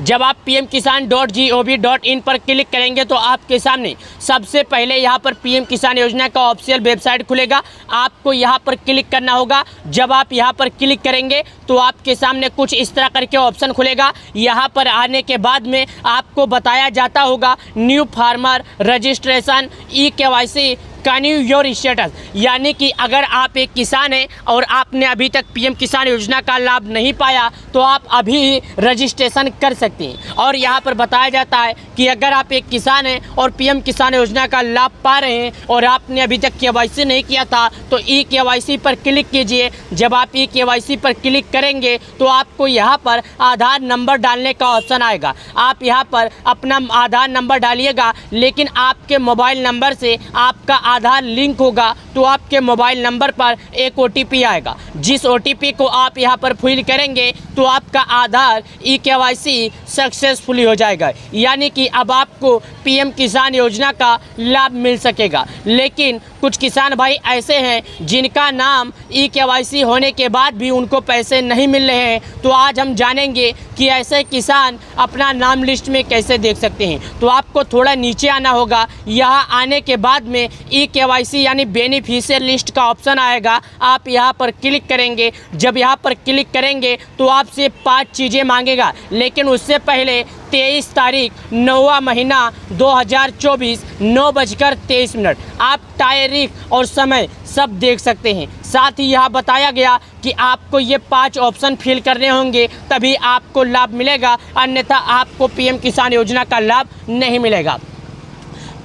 जब आप pmkisan.gov.in पर क्लिक करेंगे तो आपके सामने सबसे पहले यहाँ पर पीएम किसान योजना का ऑफिशियल वेबसाइट खुलेगा। आपको यहाँ पर क्लिक करना होगा। जब आप यहाँ पर क्लिक करेंगे तो आपके सामने कुछ इस तरह करके ऑप्शन खुलेगा। यहाँ पर आने के बाद में आपको बताया जाता होगा new farmer registration KYC can you your status. यानी कि अगर आप एक किसान हैं और आपने अभी तक पीएम किसान योजना का लाभ नहीं पाया तो आप अभी रजिस्ट्रेशन कर सकते हैं। और यहाँ पर बताया जाता है कि अगर आप एक किसान हैं और पीएम किसान योजना का लाभ पा रहे हैं और आपने अभी तक KYC नहीं किया था तो KYC पर क्लिक कीजिए। जब आप KYC पर क्लिक करेंगे तो आपको यहाँ पर आधार नंबर डालने का ऑप्शन आएगा। आप यहाँ पर अपना आधार नंबर डालिएगा, लेकिन आपके मोबाइल नंबर से आपका आधार लिंक होगा तो आपके मोबाइल नंबर पर एक OTP आएगा। जिस OTP को आप यहाँ पर फिल करेंगे तो आपका आधार KYC सक्सेसफुली हो जाएगा। यानी कि अब आपको पीएम किसान योजना का लाभ मिल सकेगा। लेकिन कुछ किसान भाई ऐसे हैं जिनका नाम KYC होने के बाद भी उनको पैसे नहीं मिल रहे हैं। तो आज हम जानेंगे कि ऐसे किसान अपना नाम लिस्ट में कैसे देख सकते हैं। तो आपको थोड़ा नीचे आना होगा। यहाँ आने के बाद में KYC यानी बेनिफिशियल लिस्ट का ऑप्शन आएगा। आप यहाँ पर क्लिक करेंगे। जब यहाँ पर क्लिक करेंगे तो आपसे 5 चीज़ें मांगेगा। लेकिन उससे पहले 23 तारीख 9वां महीना 2024 9:23 आप तारीख और समय सब देख सकते हैं। साथ ही यह बताया गया कि आपको ये 5 ऑप्शन फिल करने होंगे तभी आपको लाभ मिलेगा, अन्यथा आपको पीएम किसान योजना का लाभ नहीं मिलेगा।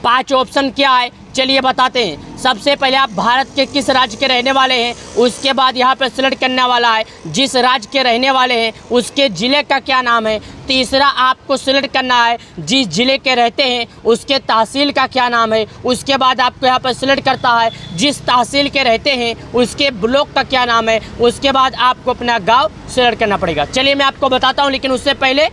5 ऑप्शन क्या है चलिए बताते हैं। सबसे पहले आप भारत के किस राज्य के रहने वाले हैं, उसके बाद यहाँ पर सिलेक्ट करने वाला है जिस राज्य के रहने वाले हैं उसके ज़िले का क्या नाम है। तीसरा आपको सिलेक्ट करना है जिस ज़िले के रहते हैं उसके तहसील का क्या नाम है। उसके बाद आपको यहाँ पर सिलेक्ट करता है जिस तहसील के रहते हैं उसके ब्लॉक का क्या नाम है। उसके बाद आपको अपना गाँव सिलेक्ट करना पड़ेगा। चलिए मैं आपको बताता हूँ, लेकिन उससे पहले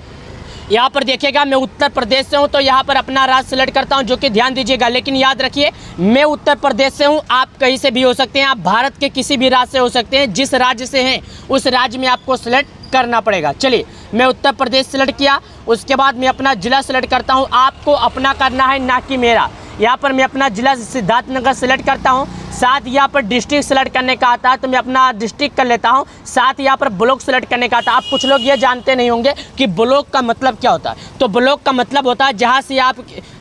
यहाँ पर देखिएगा मैं उत्तर प्रदेश से हूँ तो यहाँ पर अपना राज्य सिलेक्ट करता हूँ, जो कि ध्यान दीजिएगा। लेकिन याद रखिए मैं उत्तर प्रदेश से हूँ, आप कहीं से भी हो सकते हैं, आप भारत के किसी भी राज्य से हो सकते हैं। जिस राज्य से हैं उस राज्य में आपको सिलेक्ट करना पड़ेगा। चलिए मैं उत्तर प्रदेश सिलेक्ट किया। उसके बाद मैं अपना ज़िला सिलेक्ट करता हूँ। आपको अपना करना है ना कि मेरा। यहाँ पर मैं अपना ज़िला सिद्धार्थनगर सिलेक्ट करता हूँ। साथ यहाँ पर डिस्ट्रिक्ट सेलेक्ट करने का आता है तो मैं अपना डिस्ट्रिक्ट कर लेता हूँ। साथ यहाँ पर ब्लॉक सेलेक्ट करने का आता है। आप कुछ लोग ये जानते नहीं होंगे कि ब्लॉक का मतलब क्या होता है। तो ब्लॉक का मतलब होता है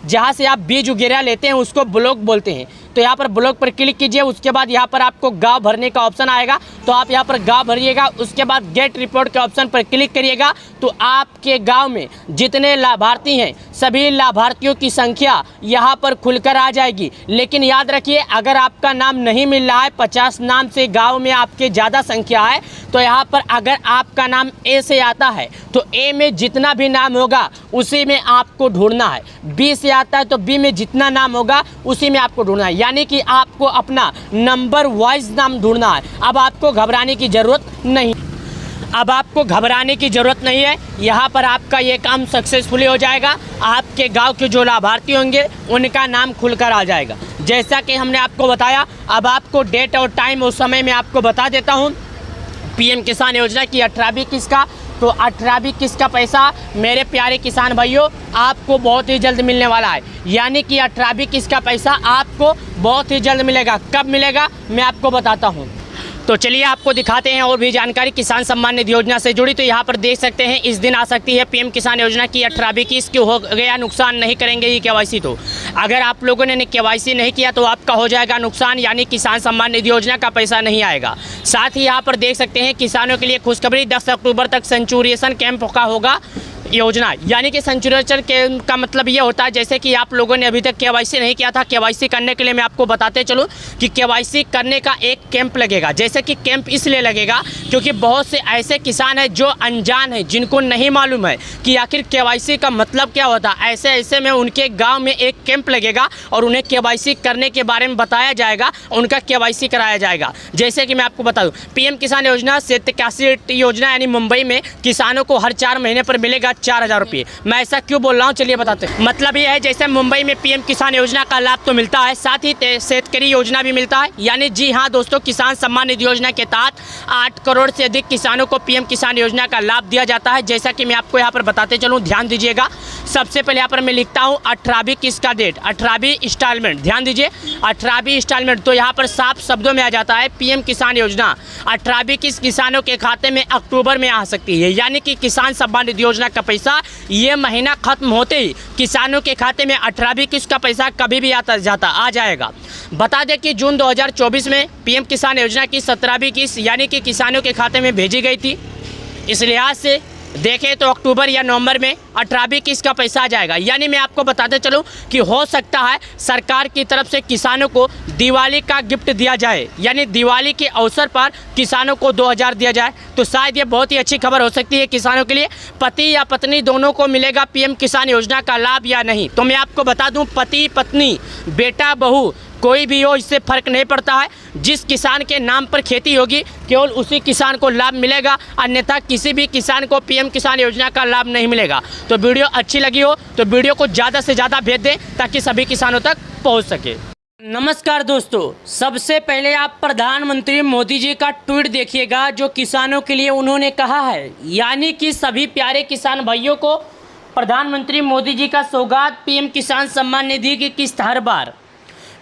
जहाँ से आप बीज वगैरह लेते हैं उसको ब्लॉक बोलते हैं। तो यहाँ पर ब्लॉक पर क्लिक कीजिए। उसके बाद यहाँ पर आपको गांव भरने का ऑप्शन आएगा तो आप यहाँ पर गांव भरिएगा। उसके बाद गेट रिपोर्ट के ऑप्शन पर क्लिक करिएगा तो आपके गांव में जितने लाभार्थी हैं सभी लाभार्थियों की संख्या यहाँ पर खुलकर आ जाएगी। लेकिन याद रखिए अगर आपका नाम नहीं मिल रहा है, 50 नाम से गाँव में आपके ज़्यादा संख्या है, तो यहाँ पर अगर आपका नाम ए से आता है तो ए में जितना भी नाम होगा उसी में आपको ढूंढना है। बी से आता है तो बी में जितना नाम होगा उसी में आपको ढूंढना है। यानी कि आपको अपना नंबर वाइज नाम ढूंढना है। अब आपको घबराने की ज़रूरत नहीं है। यहाँ पर आपका ये काम सक्सेसफुली हो जाएगा। आपके गांव के जो लाभार्थी होंगे उनका नाम खुलकर आ जाएगा। जैसा कि हमने आपको बताया, अब आपको डेट और टाइम उस समय मैं आपको बता देता हूँ। पीएम किसान योजना की 18वीं किस्त का, तो 18वीं किस्त का पैसा मेरे प्यारे किसान भाइयों आपको बहुत ही जल्द मिलने वाला है। यानी कि 18वीं किस्त का पैसा आपको बहुत ही जल्द मिलेगा। कब मिलेगा मैं आपको बताता हूँ। तो चलिए आपको दिखाते हैं और भी जानकारी किसान सम्मान निधि योजना से जुड़ी। तो यहाँ पर देख सकते हैं इस दिन आ सकती है पीएम किसान योजना की 18वीं किस्त। क्यों हो गया नुकसान, नहीं करेंगे ये केवाईसी। तो अगर आप लोगों ने केवाईसी नहीं किया तो आपका हो जाएगा नुकसान, यानी किसान सम्मान निधि योजना का पैसा नहीं आएगा। साथ ही यहाँ पर देख सकते हैं किसानों के लिए खुशखबरी, 10 अक्टूबर तक सेंचुरिएशन कैंप का होगा योजना। यानी कि सेंचुरिएशन कैंप का मतलब ये होता है जैसे कि आप लोगों ने अभी तक केवाईसी नहीं किया था, केवाईसी करने के लिए मैं आपको बताते चलूँ कि केवाईसी करने का एक कैंप लगेगा। जैसे कि कैंप इसलिए लगेगा क्योंकि बहुत से ऐसे किसान हैं जो अनजान हैं, जिनको नहीं मालूम है कि आखिर केवाईसी का मतलब क्या होता है। ऐसे में उनके गाँव में एक कैंप लगेगा और उन्हें केवाईसी करने के बारे में बताया जाएगा, उनका केवाईसी कराया जाएगा। जैसे कि मैं आपको बता दूँ, पीएम किसान योजना शेतकाशी योजना यानी मुंबई में किसानों को हर 4 महीने पर मिलेगा 4,000 रुपये। मैं ऐसा क्यों बोल रहा हूँ चलिए बताते हैं। मतलब ये है जैसे मुंबई में पीएम किसान योजना का लाभ तो मिलता है, साथ ही शेतकरी योजना भी मिलता है। यानी जी हाँ दोस्तों, किसान सम्मान निधि योजना के तहत 8 करोड़ से अधिक किसानों को पीएम किसान योजना का लाभ दिया जाता है। जैसा कि मैं आपको यहाँ पर बताते चलूँ, ध्यान दीजिएगा। सबसे पहले यहाँ पर मैं लिखता हूँ 18वीं किस्त का डेट, 18वीं इंस्टॉलमेंट। ध्यान दीजिए 18वीं इंस्टॉलमेंट, तो यहाँ पर साफ शब्दों में आ जाता है पीएम किसान योजना 18वीं किस्त किसानों के खाते में अक्टूबर में आ सकती है। यानी कि किसान सम्मान निधि योजना का पैसा ये महीना खत्म होते ही किसानों के खाते में 18वीं किस्त का पैसा कभी भी आ जाएगा। बता दें कि जून 2024 में पीएम किसान योजना की 17वीं किस्त यानी कि किसानों के खाते में भेजी गई थी। इस लिहाज से देखें तो अक्टूबर या नवंबर में 18वीं किस्त का पैसा आ जाएगा। यानी मैं आपको बताते चलूं कि हो सकता है सरकार की तरफ से किसानों को दिवाली का गिफ्ट दिया जाए, यानी दिवाली के अवसर पर किसानों को 2,000 दिया जाए। तो शायद ये बहुत ही अच्छी खबर हो सकती है किसानों के लिए। पति या पत्नी दोनों को मिलेगा पीएम किसान योजना का लाभ या नहीं। तो मैं आपको बता दूँ, पति पत्नी, बेटा बहू, कोई भी हो, इससे फ़र्क नहीं पड़ता है। जिस किसान के नाम पर खेती होगी केवल उसी किसान को लाभ मिलेगा, अन्यथा किसी भी किसान को पीएम किसान योजना का लाभ नहीं मिलेगा। तो वीडियो अच्छी लगी हो तो वीडियो को ज़्यादा से ज़्यादा भेज दें ताकि सभी किसानों तक पहुंच सके। नमस्कार दोस्तों, सबसे पहले आप प्रधानमंत्री मोदी जी का ट्वीट देखिएगा जो किसानों के लिए उन्होंने कहा है। यानी कि सभी प्यारे किसान भाइयों को प्रधानमंत्री मोदी जी का सौगात पीएम किसान सम्मान निधि की किस्त हर बार,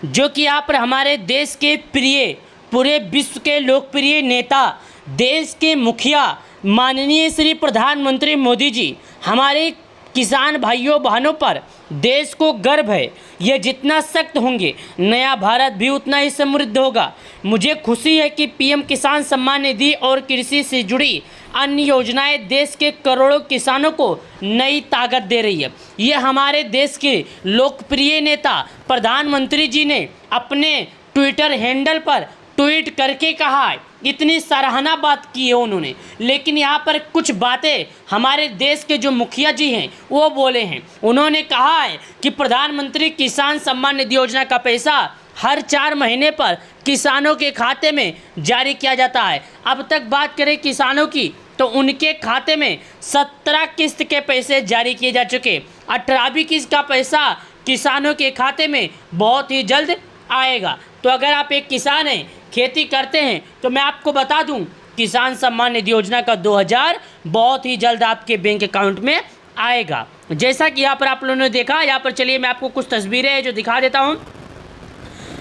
जो कि यहाँ पर हमारे देश के प्रिय, पूरे विश्व के लोकप्रिय नेता, देश के मुखिया माननीय श्री प्रधानमंत्री मोदी जी हमारे किसान भाइयों बहनों पर देश को गर्व है। ये जितना सख्त होंगे नया भारत भी उतना ही समृद्ध होगा। मुझे खुशी है कि पीएम किसान सम्मान निधि और कृषि से जुड़ी अन्य योजनाएं देश के करोड़ों किसानों को नई ताकत दे रही है। ये हमारे देश के लोकप्रिय नेता प्रधानमंत्री जी ने अपने ट्विटर हैंडल पर ट्वीट करके कहा है। इतनी सराहना बात की है उन्होंने। लेकिन यहाँ पर कुछ बातें हमारे देश के जो मुखिया जी हैं वो बोले हैं। उन्होंने कहा है कि प्रधानमंत्री किसान सम्मान निधि योजना का पैसा हर 4 महीने पर किसानों के खाते में जारी किया जाता है। अब तक बात करें किसानों की तो उनके खाते में 17 किस्त के पैसे जारी किए जा चुके। 18वीं किस्त का पैसा किसानों के खाते में बहुत ही जल्द आएगा। तो अगर आप एक किसान हैं, खेती करते हैं, तो मैं आपको बता दूं किसान सम्मान निधि योजना का 2,000 बहुत ही जल्द आपके बैंक अकाउंट में आएगा। जैसा कि यहाँ पर आप लोगों ने देखा, यहाँ पर चलिए मैं आपको कुछ तस्वीरें हैं जो दिखा देता हूँ।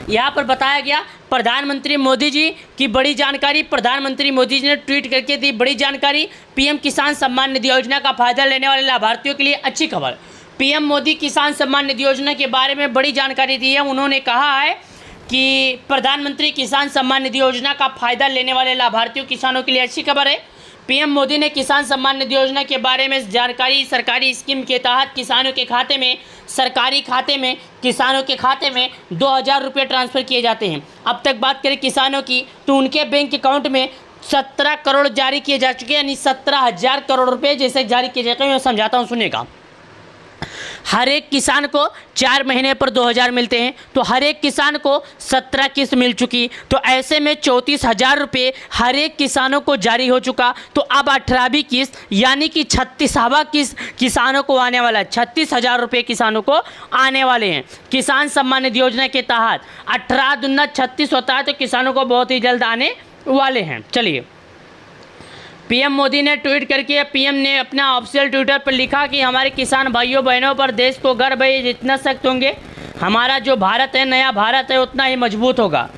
यहाँ पर बताया गया प्रधानमंत्री मोदी जी की बड़ी जानकारी, प्रधानमंत्री मोदी जी ने ट्वीट करके दी बड़ी जानकारी। पीएम किसान सम्मान निधि योजना का फायदा लेने वाले लाभार्थियों के लिए अच्छी खबर। पीएम मोदी किसान सम्मान निधि योजना के बारे में बड़ी जानकारी दी है। उन्होंने कहा है कि प्रधानमंत्री किसान सम्मान निधि योजना का फायदा लेने वाले लाभार्थियों किसानों के लिए अच्छी खबर है। पीएम मोदी ने किसान सम्मान निधि योजना के बारे में जानकारी, सरकारी स्कीम के तहत किसानों के खाते में, सरकारी खाते में किसानों के खाते में 2,000 रुपये ट्रांसफ़र किए जाते हैं। अब तक बात करें किसानों की तो उनके बैंक अकाउंट में 17 करोड़ जारी किए जा चुके हैं, यानी 17,000 करोड़ रुपये जैसे जारी किए जाते हैं। मैं समझाता हूँ, सुनिएगा। हर एक किसान को 4 महीने पर 2,000 मिलते हैं, तो हर एक किसान को 17 किस्त मिल चुकी। तो ऐसे में 34,000 रुपये हर एक किसानों को जारी हो चुका। तो अब 18वीं किस्त यानी कि 36वां किस्त किसानों को आने वाला है। 36,000 रुपये किसानों को आने वाले हैं किसान सम्मान निधि योजना के तहत। 18 दूना 36 होता है, तो किसानों को बहुत ही जल्द आने वाले हैं। चलिए, पीएम मोदी ने ट्वीट करके, पीएम ने अपना ऑफिशियल ट्विटर पर लिखा कि हमारे किसान भाइयों बहनों पर देश को गर्व है, जितना सख्त होंगे हमारा जो भारत है, नया भारत है, उतना ही मजबूत होगा।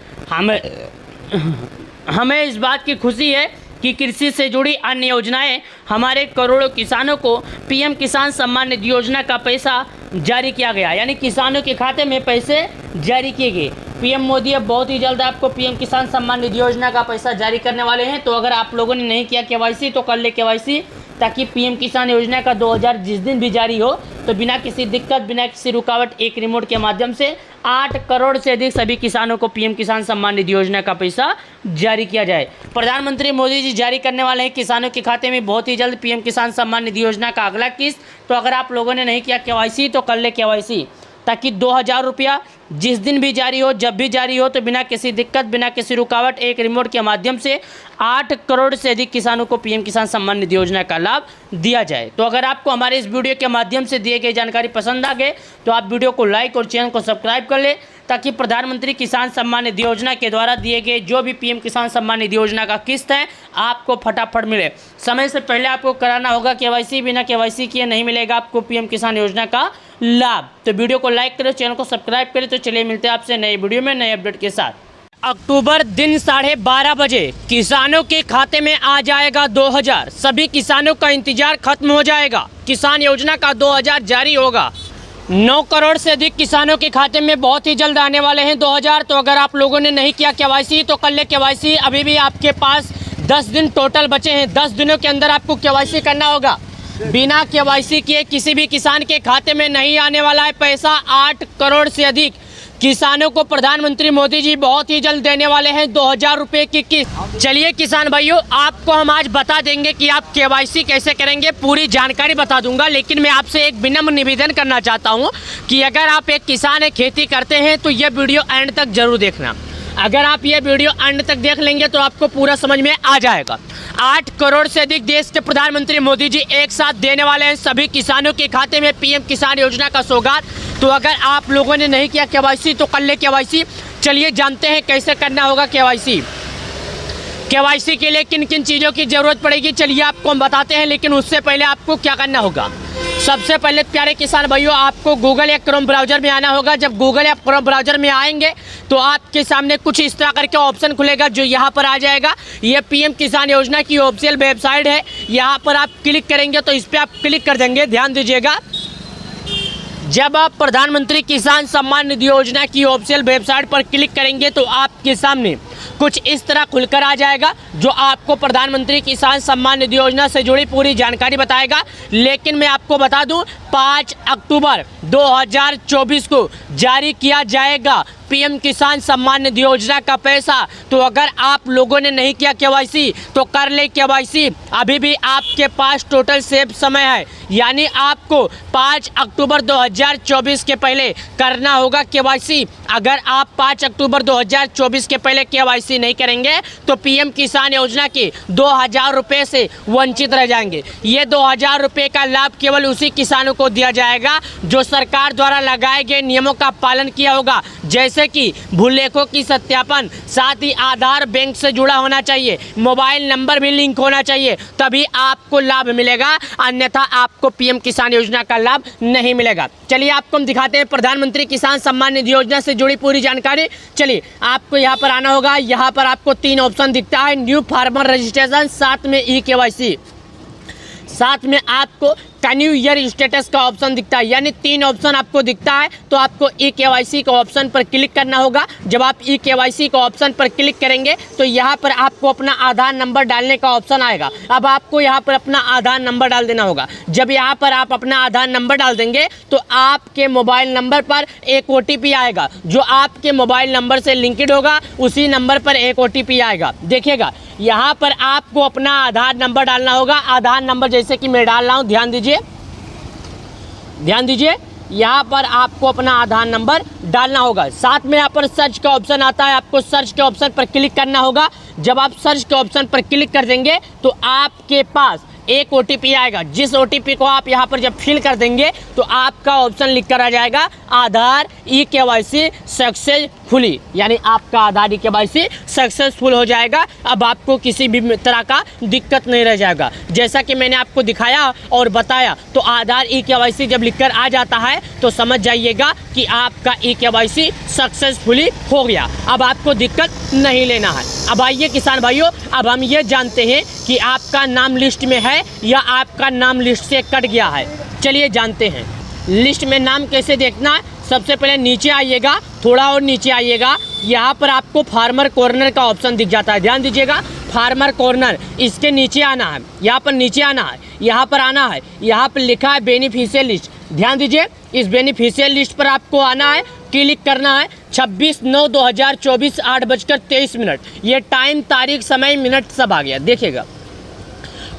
हमें इस बात की खुशी है कि कृषि से जुड़ी अन्य योजनाएं हमारे करोड़ों किसानों को पीएम किसान सम्मान निधि योजना का पैसा जारी किया गया, यानी किसानों के खाते में पैसे जारी किए गए। पीएम मोदी अब बहुत ही जल्द आपको पीएम किसान सम्मान निधि योजना का पैसा जारी करने वाले हैं। तो अगर आप लोगों ने नहीं किया केवाईसी तो कर ले केवाईसी, ताकि पीएम किसान योजना का 2,000 जिस दिन भी जारी हो तो बिना किसी दिक्कत, बिना किसी रुकावट एक रिमोट के माध्यम से 8 करोड़ से अधिक सभी किसानों को पीएम किसान सम्मान निधि योजना का पैसा जारी किया जाए। प्रधानमंत्री मोदी जी जारी करने वाले हैं किसानों के खाते में बहुत ही जल्द पीएम किसान सम्मान निधि योजना का अगला किस्त। तो अगर आप लोगों ने नहीं किया केवाईसी तो कर ले केवाईसी, ताकि 2,000 रुपया जिस दिन भी जारी हो, जब भी जारी हो, तो बिना किसी दिक्कत, बिना किसी रुकावट एक रिमोट के माध्यम से 8 करोड़ से अधिक किसानों को पीएम किसान सम्मान निधि योजना का लाभ दिया जाए। तो अगर आपको हमारे इस वीडियो के माध्यम से दिए गए जानकारी पसंद आ गए तो आप वीडियो को लाइक और चैनल को सब्सक्राइब कर ले, ताकि प्रधानमंत्री किसान सम्मान निधि योजना के द्वारा दिए गए जो भी पीएम किसान सम्मान निधि योजना का किस्त है आपको फटाफट मिले। समय से पहले आपको कराना होगा केवाईसी, बिना केवाईसी किए नहीं मिलेगा आपको पीएम किसान योजना का लाभ। तो वीडियो को लाइक करें, चैनल को सब्सक्राइब करें। तो चलिए मिलते हैं आपसे नए वीडियो में नए अपडेट के साथ। अक्टूबर दिन 12:30 बजे किसानों के खाते में आ जाएगा 2,000। सभी किसानों का इंतजार खत्म हो जाएगा, किसान योजना का 2,000 जारी होगा। 9 करोड़ से अधिक किसानों के खाते में बहुत ही जल्द आने वाले हैं 2,000। तो अगर आप लोगों ने नहीं किया केवाईसी तो कर ले केवाईसी। अभी भी आपके पास 10 दिन टोटल बचे हैं। 10 दिनों के अंदर आपको केवाईसी करना होगा। बिना केवाईसी किए किसी भी किसान के खाते में नहीं आने वाला है पैसा। 8 करोड़ से अधिक किसानों को प्रधानमंत्री मोदी जी बहुत ही जल्द देने वाले हैं 2,000 रुपये की किस्त। चलिए किसान भाइयों, आपको हम आज बता देंगे कि आप केवाईसी कैसे करेंगे, पूरी जानकारी बता दूंगा। लेकिन मैं आपसे एक विनम्र निवेदन करना चाहता हूं कि अगर आप एक किसान है, खेती करते हैं, तो ये वीडियो एंड तक जरूर देखना। अगर आप ये वीडियो एंड तक देख लेंगे तो आपको पूरा समझ में आ जाएगा। 8 करोड़ से अधिक देश के प्रधानमंत्री मोदी जी एक साथ देने वाले हैं सभी किसानों के खाते में पीएम किसान योजना का सौगात। तो अगर आप लोगों ने नहीं किया केवाईसी तो कर ले केवाईसी। चलिए जानते हैं कैसे करना होगा केवाईसी। केवाईसी के लिए किन किन चीज़ों की ज़रूरत पड़ेगी, चलिए आपको हम बताते हैं। लेकिन उससे पहले आपको क्या करना होगा, सबसे पहले प्यारे किसान भाइयों, आपको गूगल या क्रोम ब्राउज़र में आना होगा। जब गूगल या क्रोम ब्राउज़र में आएंगे तो आपके सामने कुछ इस तरह करके ऑप्शन खुलेगा, जो यहाँ पर आ जाएगा। ये पीएम किसान योजना की ऑफिशियल वेबसाइट है। यहाँ पर आप क्लिक करेंगे तो इस पर आप क्लिक कर देंगे। ध्यान दीजिएगा, जब आप प्रधानमंत्री किसान सम्मान निधि योजना की ऑफिशियल वेबसाइट पर क्लिक करेंगे तो आपके सामने कुछ इस तरह खुलकर आ जाएगा, जो आपको प्रधानमंत्री किसान सम्मान निधि योजना से जुड़ी पूरी जानकारी बताएगा। लेकिन मैं आपको बता दूं, 5 अक्टूबर 2024 को जारी किया जाएगा पीएम किसान सम्मान निधि योजना का पैसा। तो अगर आप लोगों ने नहीं किया केवाईसी तो कर ले केवाईसी। अभी भी आपके पास टोटल सेफ समय है, यानी आपको 5 अक्टूबर 2024 के पहले करना होगा केवाईसी। अगर आप 5 अक्टूबर 2024 के पहले केवाईसी नहीं करेंगे तो पीएम किसान योजना के 2,000 रुपये से वंचित रह जाएंगे। ये 2,000 रुपये का लाभ केवल उसी किसानों को दिया जाएगा जो सरकार द्वारा लगाए गए नियमों का पालन किया होगा, जैसे कि भूलेखों की सत्यापन, साथ ही आधार बैंक से जुड़ा होना चाहिए, मोबाइल नंबर भी लिंक होना चाहिए, तभी आपको लाभ मिलेगा। अन्यथा आपको पीएम किसान योजना का लाभ नहीं मिलेगा। चलिए आपको हम दिखाते हैं प्रधानमंत्री किसान सम्मान निधि योजना से जुड़ी पूरी जानकारी। चलिए आपको यहाँ पर आना होगा। यहाँ पर आपको 3 ऑप्शन दिखता है, न्यू फार्मर रजिस्ट्रेशन, साथ में ई केवाईसी, साथ में आपको कैन्यू ईयर स्टेटस का ऑप्शन दिखता है। यानी 3 ऑप्शन आपको दिखता है। तो आपको ई केवाईसी का ऑप्शन पर क्लिक करना होगा। जब आप ई केवाईसी का ऑप्शन पर क्लिक करेंगे तो यहाँ पर आपको अपना आधार नंबर डालने का ऑप्शन आएगा। अब आपको यहाँ पर अपना आधार नंबर डाल देना होगा। जब यहाँ पर आप अपना आधार नंबर डाल देंगे तो आपके मोबाइल नंबर पर एक OTP आएगा, जो आपके मोबाइल नंबर से लिंक्ड होगा। उसी नंबर पर एक OTP आएगा। देखिएगा, यहाँ पर आपको अपना आधार नंबर डालना होगा। आधार नंबर जैसे कि मैं डाल रहा हूँ, ध्यान दीजिए, यहाँ पर आपको अपना आधार नंबर डालना होगा। साथ में यहाँ पर सर्च का ऑप्शन आता है, आपको सर्च के ऑप्शन पर क्लिक करना होगा। जब आप सर्च के ऑप्शन पर क्लिक कर देंगे तो आपके पास एक OTP आएगा। जिस OTP को आप यहाँ पर जब फिल कर देंगे तो आपका ऑप्शन लिख कर आ जाएगा आधार eKYC सक्सेसफुली, यानी आपका आधार eKYC सक्सेसफुल हो जाएगा। अब आपको किसी भी तरह का दिक्कत नहीं रह जाएगा। जैसा कि मैंने आपको दिखाया और बताया, तो आधार eKYC जब लिख कर आ जाता है तो समझ जाइएगा कि आपका eKYC सक्सेसफुली हो गया। अब आपको दिक्कत नहीं लेना है। अब आइए किसान भाइयों, अब हम ये जानते हैं कि आपका नाम लिस्ट में है या आपका नाम लिस्ट से कट गया है। चलिए जानते हैं लिस्ट में नाम कैसे देखना है। सबसे पहले नीचे आइएगा, थोड़ा और नीचे आइएगा, यहाँ पर आपको फार्मर कॉर्नर का ऑप्शन दिख जाता है। ध्यान दीजिएगा, फार्मर कॉर्नर, इसके नीचे आना है, यहाँ पर नीचे आना है, यहाँ पर आना है, यहाँ पर लिखा है बेनिफिशियल लिस्ट। ध्यान दीजिए, इस बेनिफिशियल लिस्ट पर आपको आना है, क्लिक करना है। 26/9/2024 8:23। ये टाइम, तारीख, समय, मिनट सब आ गया, देखिएगा।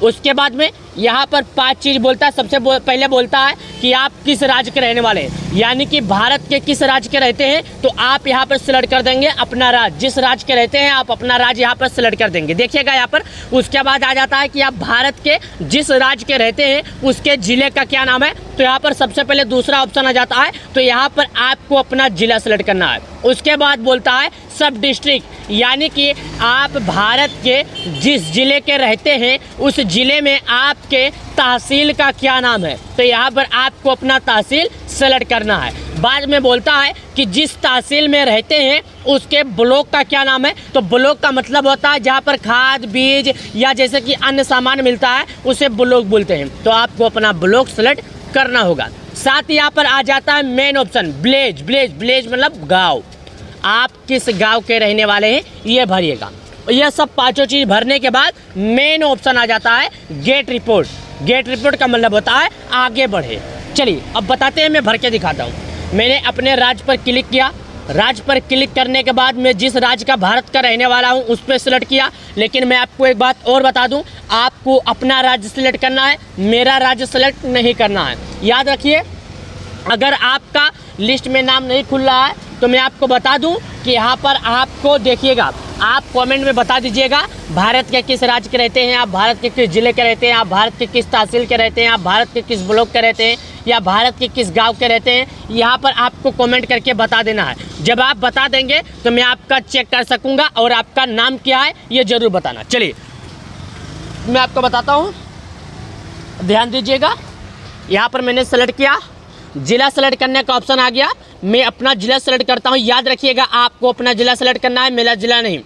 उसके बाद में यहाँ पर 5 चीज़ बोलता है। सबसे पहले बोलता है कि आप किस राज्य के रहने वाले हैं, यानी कि भारत के किस राज्य के रहते हैं, तो आप यहाँ पर सिलेक्ट कर देंगे अपना राज्य। जिस राज्य के रहते हैं आप अपना राज्य यहाँ पर सिलेक्ट कर देंगे, देखिएगा यहाँ पर। उसके बाद आ जाता है कि आप भारत के जिस राज्य के रहते हैं उसके ज़िले का क्या नाम है, तो यहाँ पर सबसे पहले दूसरा ऑप्शन आ जाता है, तो यहाँ पर आपको अपना ज़िला सेलेक्ट करना है। उसके बाद बोलता है सब डिस्ट्रिक्ट, यानी कि आप भारत के जिस ज़िले के रहते हैं उस ज़िले में आपके तहसील का क्या नाम है, तो यहाँ पर आपको अपना तहसील सेलेक्ट करना है। बाद में बोलता है कि जिस तहसील में रहते हैं उसके ब्लॉक का क्या नाम है, तो ब्लॉक का मतलब होता है जहाँ पर खाद, बीज या जैसे कि अन्य सामान मिलता है उसे ब्लॉक बोलते हैं, तो आपको अपना ब्लॉक सेलेक्ट करना होगा। साथ ही यहाँ पर आ जाता है मेन ऑप्शन विलेज। विलेज मतलब गाँव, आप किस गांव के रहने वाले हैं ये भरिएगा। यह सब 5 चीज़ भरने के बाद मेन ऑप्शन आ जाता है गेट रिपोर्ट। गेट रिपोर्ट का मतलब होता है आगे बढ़े। चलिए अब बताते हैं, मैं भर के दिखाता हूँ। मैंने अपने राज्य पर क्लिक किया, राज्य पर क्लिक करने के बाद मैं जिस राज्य का भारत का रहने वाला हूँ उस पर सिलेक्ट किया। लेकिन मैं आपको एक बात और बता दूँ, आपको अपना राज्य सिलेक्ट करना है, मेरा राज्य सेलेक्ट नहीं करना है। याद रखिए, अगर आपका लिस्ट में नाम नहीं खुल रहा है तो मैं आपको बता दूं कि यहाँ पर आपको देखिएगा, आप कमेंट में बता दीजिएगा भारत के किस राज्य के रहते हैं, आप भारत के किस जिले के रहते हैं, आप भारत के किस तहसील के रहते हैं, आप भारत के किस ब्लॉक के रहते हैं, या भारत के किस गांव के रहते हैं। यहाँ पर आपको कमेंट करके बता देना है। जब आप बता देंगे तो मैं आपका चेक कर सकूँगा और आपका नाम क्या है ये ज़रूर बताना। चलिए मैं आपको बताता हूँ, ध्यान दीजिएगा। यहाँ पर मैंने सेलेक्ट किया, जिला सेलेक्ट करने का ऑप्शन आ गया। मैं अपना जिला सेलेक्ट करता हूँ। याद रखिएगा, आपको अपना जिला सेलेक्ट करना है, मेरा जिला नहीं।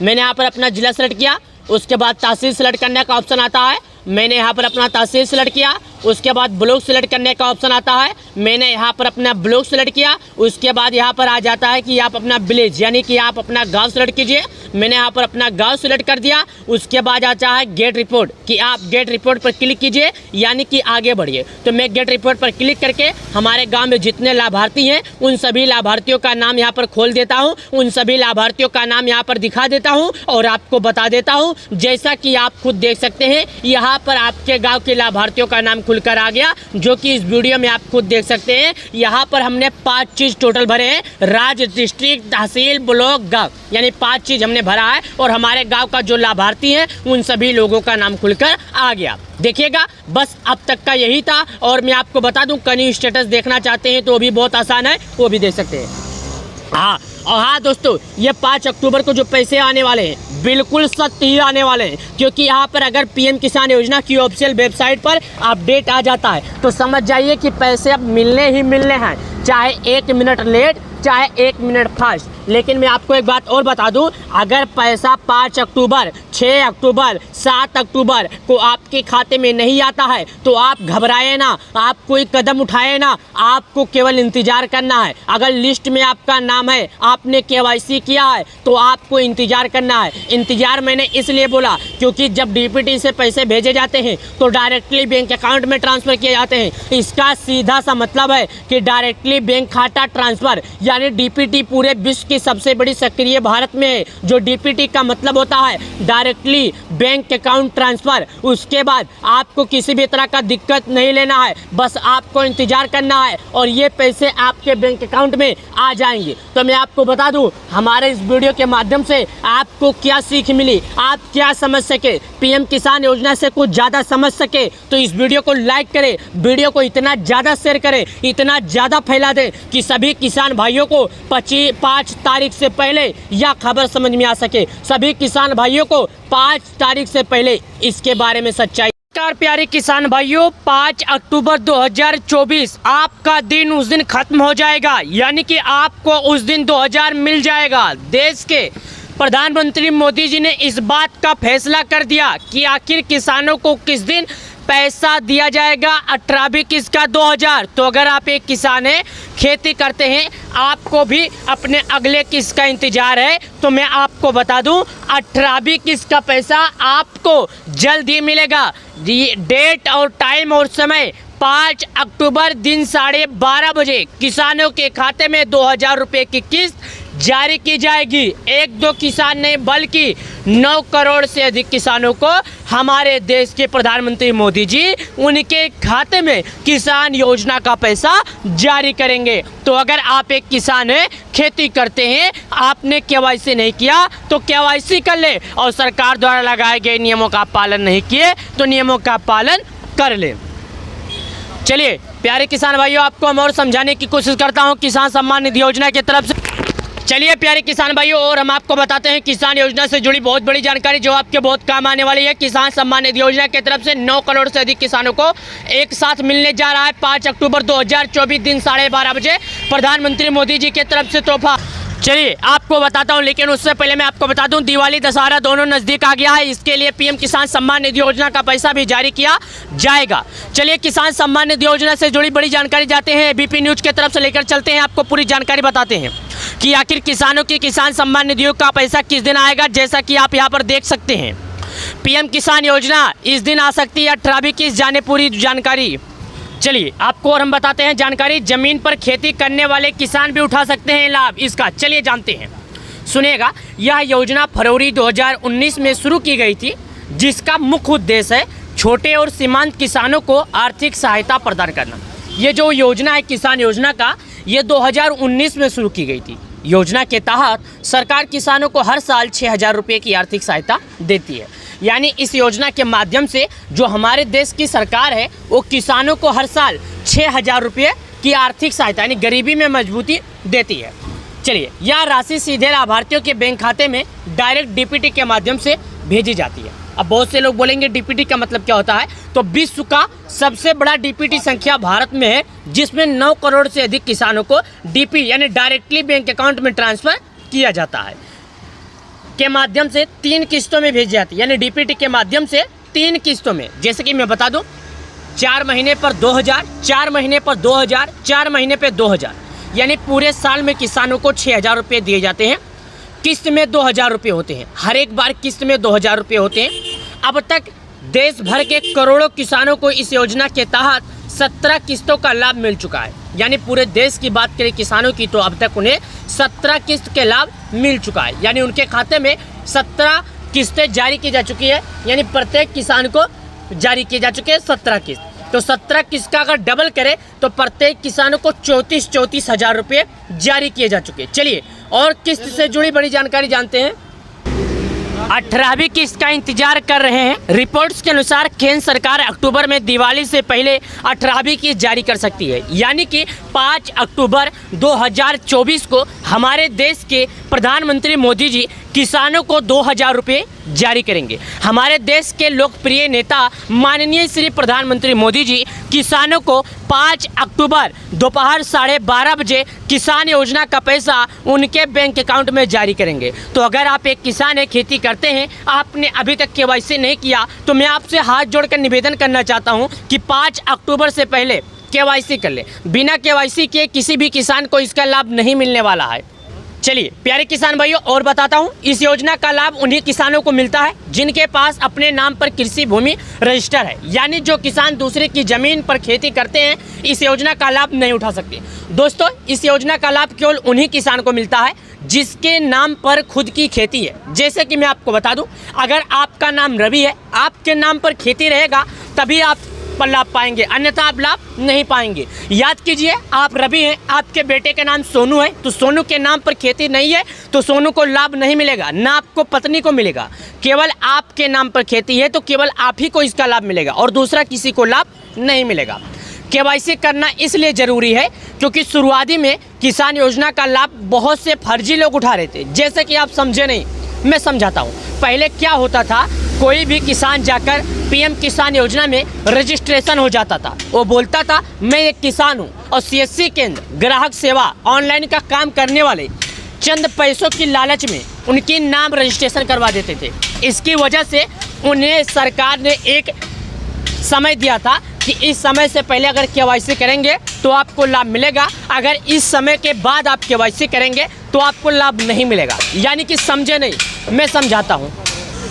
मैंने यहाँ पर अपना जिला सेलेक्ट किया। उसके बाद तहसील सेलेक्ट करने का ऑप्शन आता है, मैंने यहाँ पर अपना तहसील सेलेक्ट किया। उसके बाद ब्लॉक सेलेक्ट करने का ऑप्शन आता है, मैंने यहाँ पर अपना ब्लॉक सेलेक्ट किया। उसके बाद यहाँ पर आ जाता है कि आप अपना विलेज यानी कि आप अपना गांव सेलेक्ट कीजिए। मैंने यहाँ पर अपना गांव सेलेक्ट कर दिया। उसके बाद आता है गेट रिपोर्ट कि आप गेट रिपोर्ट पर क्लिक कीजिए यानी कि आगे बढ़िए। तो मैं गेट रिपोर्ट पर क्लिक करके हमारे गाँव में जितने लाभार्थी हैं उन सभी लाभार्थियों का नाम यहाँ पर खोल देता हूँ, उन सभी लाभार्थियों का नाम यहाँ पर दिखा देता हूँ और आपको बता देता हूँ। जैसा कि आप खुद देख सकते हैं, यहाँ पर आपके गाँव के लाभार्थियों का नाम खुलकर आ गया, जो कि इस वीडियो में आप खुद देख सकते हैं। यहाँ पर हमने 5 चीज़ टोटल भरे हैं, राज्य, डिस्ट्रिक्ट, तहसील, ब्लॉक, गाँव, यानी 5 चीज़ हमने भरा है और हमारे गांव का जो लाभार्थी हैं उन सभी लोगों का नाम खुलकर आ गया। देखिएगा, बस अब तक का यही था। और मैं आपको बता दूं, कनी स्टेटस देखना चाहते हैं तो भी बहुत आसान है, वो भी देख सकते हैं। हाँ, और हाँ दोस्तों, ये 5 अक्टूबर को जो पैसे आने वाले हैं बिल्कुल सत्य ही आने वाले हैं, क्योंकि यहाँ पर अगर पीएम किसान योजना की ऑफिशियल वेबसाइट पर अपडेट आ जाता है तो समझ जाइए कि पैसे अब मिलने ही मिलने हैं, चाहे 1 मिनट लेट चाहे 1 मिनट फास्ट। लेकिन मैं आपको एक बात और बता दूं, अगर पैसा 5 अक्टूबर, 6 अक्टूबर, 7 अक्टूबर को आपके खाते में नहीं आता है तो आप घबराए ना, आप कोई कदम उठाए ना, आपको केवल इंतज़ार करना है। अगर लिस्ट में आपका नाम है, आपने KYC किया है तो आपको इंतज़ार करना है। इंतज़ार मैंने इसलिए बोला क्योंकि जब DPT से पैसे भेजे जाते हैं तो डायरेक्टली बैंक अकाउंट में ट्रांसफ़र किए जाते हैं। इसका सीधा सा मतलब है कि डायरेक्टली बैंक खाता ट्रांसफ़र, यानी DPT पूरे विश्व की सबसे बड़ी सक्रिय भारत में है, जो डीपीटी का मतलब होता है डायरेक्टली बैंक अकाउंट ट्रांसफ़र। उसके बाद आपको किसी भी तरह का दिक्कत नहीं लेना है, बस आपको इंतज़ार करना है और ये पैसे आपके बैंक अकाउंट में आ जाएंगे। तो मैं आपको बता दूं, हमारे इस वीडियो के माध्यम से आपको क्या सीख मिली, आप क्या समझ सके, पीएम किसान योजना से कुछ ज़्यादा समझ सके तो इस वीडियो को लाइक करें, वीडियो को इतना ज़्यादा शेयर करें, इतना ज़्यादा फैला दें कि सभी किसान भाइयों को 5 तारीख से पहले यह खबर समझ में आ सके, सभी किसान भाइयों को 5 तारीख से पहले इसके बारे में सच्चाई। नमस्कार प्यारे किसान भाइयों, 5 अक्टूबर 2024 आपका दिन उस दिन खत्म हो जाएगा, यानी कि आपको उस दिन 2000 मिल जाएगा। देश के प्रधानमंत्री मोदी जी ने इस बात का फैसला कर दिया कि आखिर किसानों को किस दिन पैसा दिया जाएगा, 18वीं किस्त का 2000। तो अगर आप एक किसान हैं, खेती करते हैं, आपको भी अपने अगले किस्त का इंतजार है, तो मैं आपको बता दूं 18वीं किस्त का पैसा आपको जल्द ही मिलेगा। डेट और टाइम और समय 5 अक्टूबर दिन 12:30 बजे किसानों के खाते में 2000 रुपये की किस्त जारी की जाएगी। 1-2 किसान नहीं बल्कि 9 करोड़ से अधिक किसानों को हमारे देश के प्रधानमंत्री मोदी जी उनके खाते में किसान योजना का पैसा जारी करेंगे। तो अगर आप एक किसान हैं, खेती करते हैं, आपने केवाईसी नहीं किया तो केवाईसी कर ले, और सरकार द्वारा लगाए गए नियमों का पालन नहीं किए तो नियमों का पालन कर ले। चलिए प्यारे किसान भाइयों, आपको हम और समझाने की कोशिश करता हूं किसान सम्मान निधि योजना की तरफ से। चलिए प्यारे किसान भाइयों, और हम आपको बताते हैं किसान योजना से जुड़ी बहुत बड़ी जानकारी जो आपके बहुत काम आने वाली है। किसान सम्मान निधि योजना की तरफ से 9 करोड़ से अधिक किसानों को एक साथ मिलने जा रहा है 5 अक्टूबर 2024 दिन 12:30 बजे प्रधानमंत्री मोदी जी की तरफ से तोहफा। चलिए आपको बताता हूं, लेकिन उससे पहले मैं आपको बता दूं दिवाली दशहरा दोनों नज़दीक आ गया है, इसके लिए पीएम किसान सम्मान निधि योजना का पैसा भी जारी किया जाएगा। चलिए किसान सम्मान निधि योजना से जुड़ी बड़ी जानकारी जाते हैं, एबीपी न्यूज़ की तरफ से लेकर चलते हैं, आपको पूरी जानकारी बताते हैं कि आखिर किसानों की किसान सम्मान निधियों का पैसा किस दिन आएगा। जैसा कि आप यहाँ पर देख सकते हैं, पीएम किसान योजना इस दिन आ सकती है 18वीं किस्त जाने पूरी जानकारी। चलिए आपको और हम बताते हैं जानकारी, जमीन पर खेती करने वाले किसान भी उठा सकते हैं लाभ इसका। चलिए जानते हैं, सुनिएगा। यह योजना फरवरी 2019 में शुरू की गई थी, जिसका मुख्य उद्देश्य है छोटे और सीमांत किसानों को आर्थिक सहायता प्रदान करना। ये जो योजना है किसान योजना का, ये 2019 में शुरू की गई थी। योजना के तहत सरकार किसानों को हर साल 6000 रुपये की आर्थिक सहायता देती है। यानी इस योजना के माध्यम से जो हमारे देश की सरकार है वो किसानों को हर साल 6000 रुपये की आर्थिक सहायता यानी गरीबी में मजबूती देती है। चलिए, यह राशि सीधे लाभार्थियों के बैंक खाते में डायरेक्ट डीपीटी के माध्यम से भेजी जाती है। अब बहुत से लोग बोलेंगे डीपीटी का मतलब क्या होता है, तो विश्व का सबसे बड़ा डीपीटी संख्या भारत में है, जिसमें 9 करोड़ से अधिक किसानों को डीपी यानी डायरेक्टली बैंक अकाउंट में ट्रांसफ़र किया जाता है, के माध्यम से 3 किस्तों में भेजी जाती है। यानी डीपीटी के माध्यम से 3 किस्तों में, जैसे कि मैं बता दूं 4 महीने पर 2000, 4 महीने पर 2000, 4 महीने पर 2000, यानी पूरे साल में किसानों को 6000 रुपये दिए जाते हैं। किस्त में 2000 रुपये होते हैं, हर एक बार किस्त में 2000 रुपये होते हैं। अब तक देश भर के करोड़ों किसानों को इस योजना के तहत 17 किस्तों का लाभ मिल चुका है। यानी पूरे देश की बात करें किसानों की, तो अब तक उन्हें 17 किस्त के लाभ मिल चुका है। यानी उनके खाते में 17 किस्तें जारी की जा चुकी है, यानी प्रत्येक किसान को जारी की जा चुकी है 17 किस्त। तो 17 किस्त का अगर डबल करें तो प्रत्येक किसानों को 34 हज़ार रुपये जारी किए जा चुके हैं। चलिए और किस्त से जुड़ी बड़ी जानकारी जानते हैं। 18वीं किस्त का इंतजार कर रहे हैं। रिपोर्ट्स के अनुसार केंद्र सरकार अक्टूबर में दिवाली से पहले 18वीं किस्त जारी कर सकती है, यानी कि 5 अक्टूबर 2024 को हमारे देश के प्रधानमंत्री मोदी जी किसानों को 2000 रुपये जारी करेंगे। हमारे देश के लोकप्रिय नेता माननीय श्री प्रधानमंत्री मोदी जी किसानों को 5 अक्टूबर दोपहर 12:30 बजे किसान योजना का पैसा उनके बैंक अकाउंट में जारी करेंगे। तो अगर आप एक किसान है, खेती करते हैं, आपने अभी तक केवाईसी नहीं किया, तो मैं आपसे हाथ जोड़कर निवेदन करना चाहता हूं कि 5 अक्टूबर से पहले केवाईसी कर ले। बिना केवाईसी किए किसी भी किसान को इसका लाभ नहीं मिलने वाला है। चलिए प्यारे किसान भाइयों और बताता हूं, इस योजना का लाभ उन्हीं किसानों को मिलता है जिनके पास अपने नाम पर कृषि भूमि रजिस्टर है। यानी जो किसान दूसरे की जमीन पर खेती करते हैं, इस योजना का लाभ नहीं उठा सकते। दोस्तों, इस योजना का लाभ केवल उन्हीं किसान को मिलता है जिसके नाम पर खुद की खेती है। जैसे कि मैं आपको बता दूं, अगर आपका नाम रवि है, आपके नाम पर खेती रहेगा तभी आप पर लाभ पाएंगे, अन्यथा आप लाभ नहीं पाएंगे। याद कीजिए, आप रवि हैं, आपके बेटे का नाम सोनू है, तो सोनू के नाम पर खेती नहीं है तो सोनू को लाभ नहीं मिलेगा, ना आपको पत्नी को मिलेगा। केवल आपके नाम पर खेती है तो केवल आप ही को इसका लाभ मिलेगा और दूसरा किसी को लाभ नहीं मिलेगा। केवाईसी करना इसलिए ज़रूरी है क्योंकि शुरुआती में किसान योजना का लाभ बहुत से फर्जी लोग उठा रहे थे। जैसे कि आप समझे नहीं, मैं समझाता हूँ। पहले क्या होता था, कोई भी किसान जाकर पीएम किसान योजना में रजिस्ट्रेशन हो जाता था। वो बोलता था मैं एक किसान हूँ, और सीएससी केंद्र, ग्राहक सेवा, ऑनलाइन का काम करने वाले चंद पैसों की लालच में उनकी नाम रजिस्ट्रेशन करवा देते थे। इसकी वजह से उन्हें सरकार ने एक समय दिया था कि इस समय से पहले अगर केवाईसी करेंगे तो आपको लाभ मिलेगा, अगर इस समय के बाद आप केवाईसी करेंगे तो आपको लाभ नहीं मिलेगा। यानी कि समझे नहीं, मैं समझाता हूँ,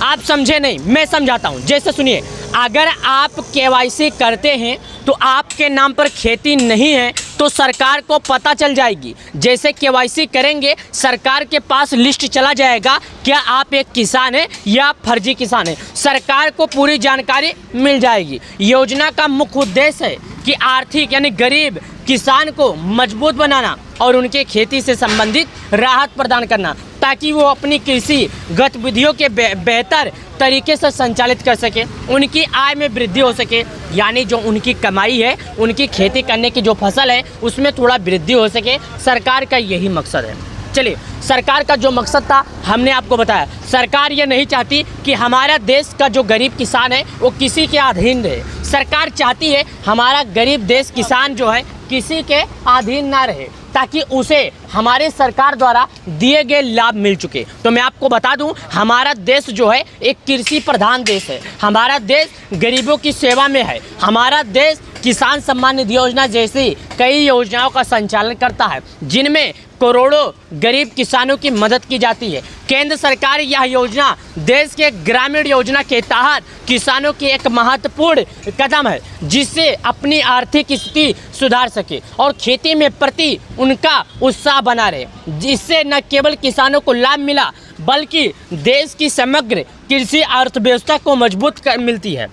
आप समझे नहीं, मैं समझाता हूँ। जैसे सुनिए, अगर आप केवाईसी करते हैं तो आपके नाम पर खेती नहीं है तो सरकार को पता चल जाएगी। जैसे केवाईसी करेंगे सरकार के पास लिस्ट चला जाएगा, क्या आप एक किसान हैं या फर्जी किसान हैं, सरकार को पूरी जानकारी मिल जाएगी। योजना का मुख्य उद्देश्य है कि आर्थिक यानी गरीब किसान को मजबूत बनाना और उनके खेती से संबंधित राहत प्रदान करना, ताकि वो अपनी कृषि गतिविधियों के बेहतर तरीके से संचालित कर सके, उनकी आय में वृद्धि हो सके। यानी जो उनकी कमाई है, उनकी खेती करने की जो फसल है उसमें थोड़ा वृद्धि हो सके। सरकार का यही मकसद है। चलिए, सरकार का जो मकसद था हमने आपको बताया। सरकार ये नहीं चाहती कि हमारा देश का जो गरीब किसान है वो किसी के अधीन रहे। सरकार चाहती है हमारा गरीब देश किसान जो है किसी के अधीन ना रहे, ताकि उसे हमारे सरकार द्वारा दिए गए लाभ मिल चुके। तो मैं आपको बता दूं, हमारा देश जो है एक कृषि प्रधान देश है, हमारा देश गरीबों की सेवा में है, हमारा देश किसान सम्मान निधि योजना जैसी कई योजनाओं का संचालन करता है जिनमें करोड़ों गरीब किसानों की मदद की जाती है। केंद्र सरकार यह योजना देश के ग्रामीण योजना के तहत किसानों की एक महत्वपूर्ण कदम है, जिससे अपनी आर्थिक स्थिति सुधार सके और खेती में प्रति उनका उत्साह बना रहे। जिससे न केवल किसानों को लाभ मिला बल्कि देश की समग्र कृषि अर्थव्यवस्था को मजबूत मिलती है।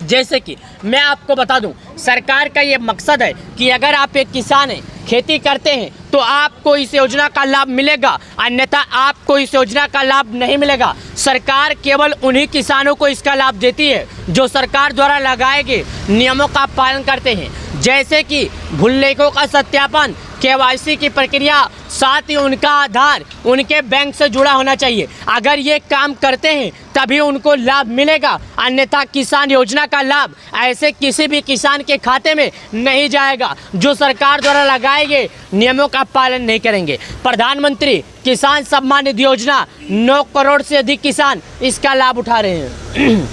जैसे कि मैं आपको बता दूं, सरकार का ये मकसद है कि अगर आप एक किसान हैं, खेती करते हैं तो आपको इस योजना का लाभ मिलेगा, अन्यथा आपको इस योजना का लाभ नहीं मिलेगा। सरकार केवल उन्हीं किसानों को इसका लाभ देती है जो सरकार द्वारा लगाए गए नियमों का पालन करते हैं, जैसे कि भूलेखों का सत्यापन, केवाईसी की प्रक्रिया, साथ ही उनका आधार उनके बैंक से जुड़ा होना चाहिए। अगर ये काम करते हैं तभी उनको लाभ मिलेगा, अन्यथा किसान योजना का लाभ ऐसे किसी भी किसान के खाते में नहीं जाएगा जो सरकार द्वारा लगाए गए नियमों का पालन नहीं करेंगे। प्रधानमंत्री किसान सम्मान निधि योजना 9 करोड़ से अधिक किसान इसका लाभ उठा रहे हैं।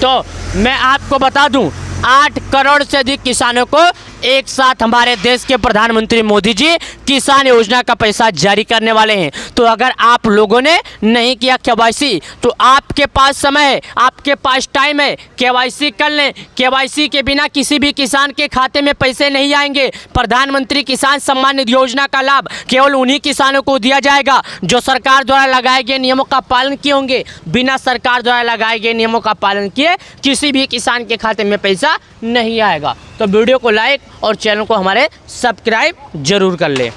तो मैं आपको बता दूं, 8 करोड़ से अधिक किसानों को एक साथ हमारे देश के प्रधानमंत्री मोदी जी किसान योजना का पैसा जारी करने वाले हैं। तो अगर आप लोगों ने नहीं किया केवाईसी तो आपके पास समय है, आपके पास टाइम है, केवाईसी कर लें। केवाईसी के बिना किसी भी किसान के खाते में पैसे नहीं आएंगे। प्रधानमंत्री किसान सम्मान निधि योजना का लाभ केवल उन्हीं किसानों को दिया जाएगा जो सरकार द्वारा लगाए गए नियमों का पालन किए होंगे। बिना सरकार द्वारा लगाए गए नियमों का पालन किए किसी भी किसान के खाते में पैसा नहीं आएगा। तो वीडियो को लाइक और चैनल को हमारे सब्सक्राइब जरूर कर लें।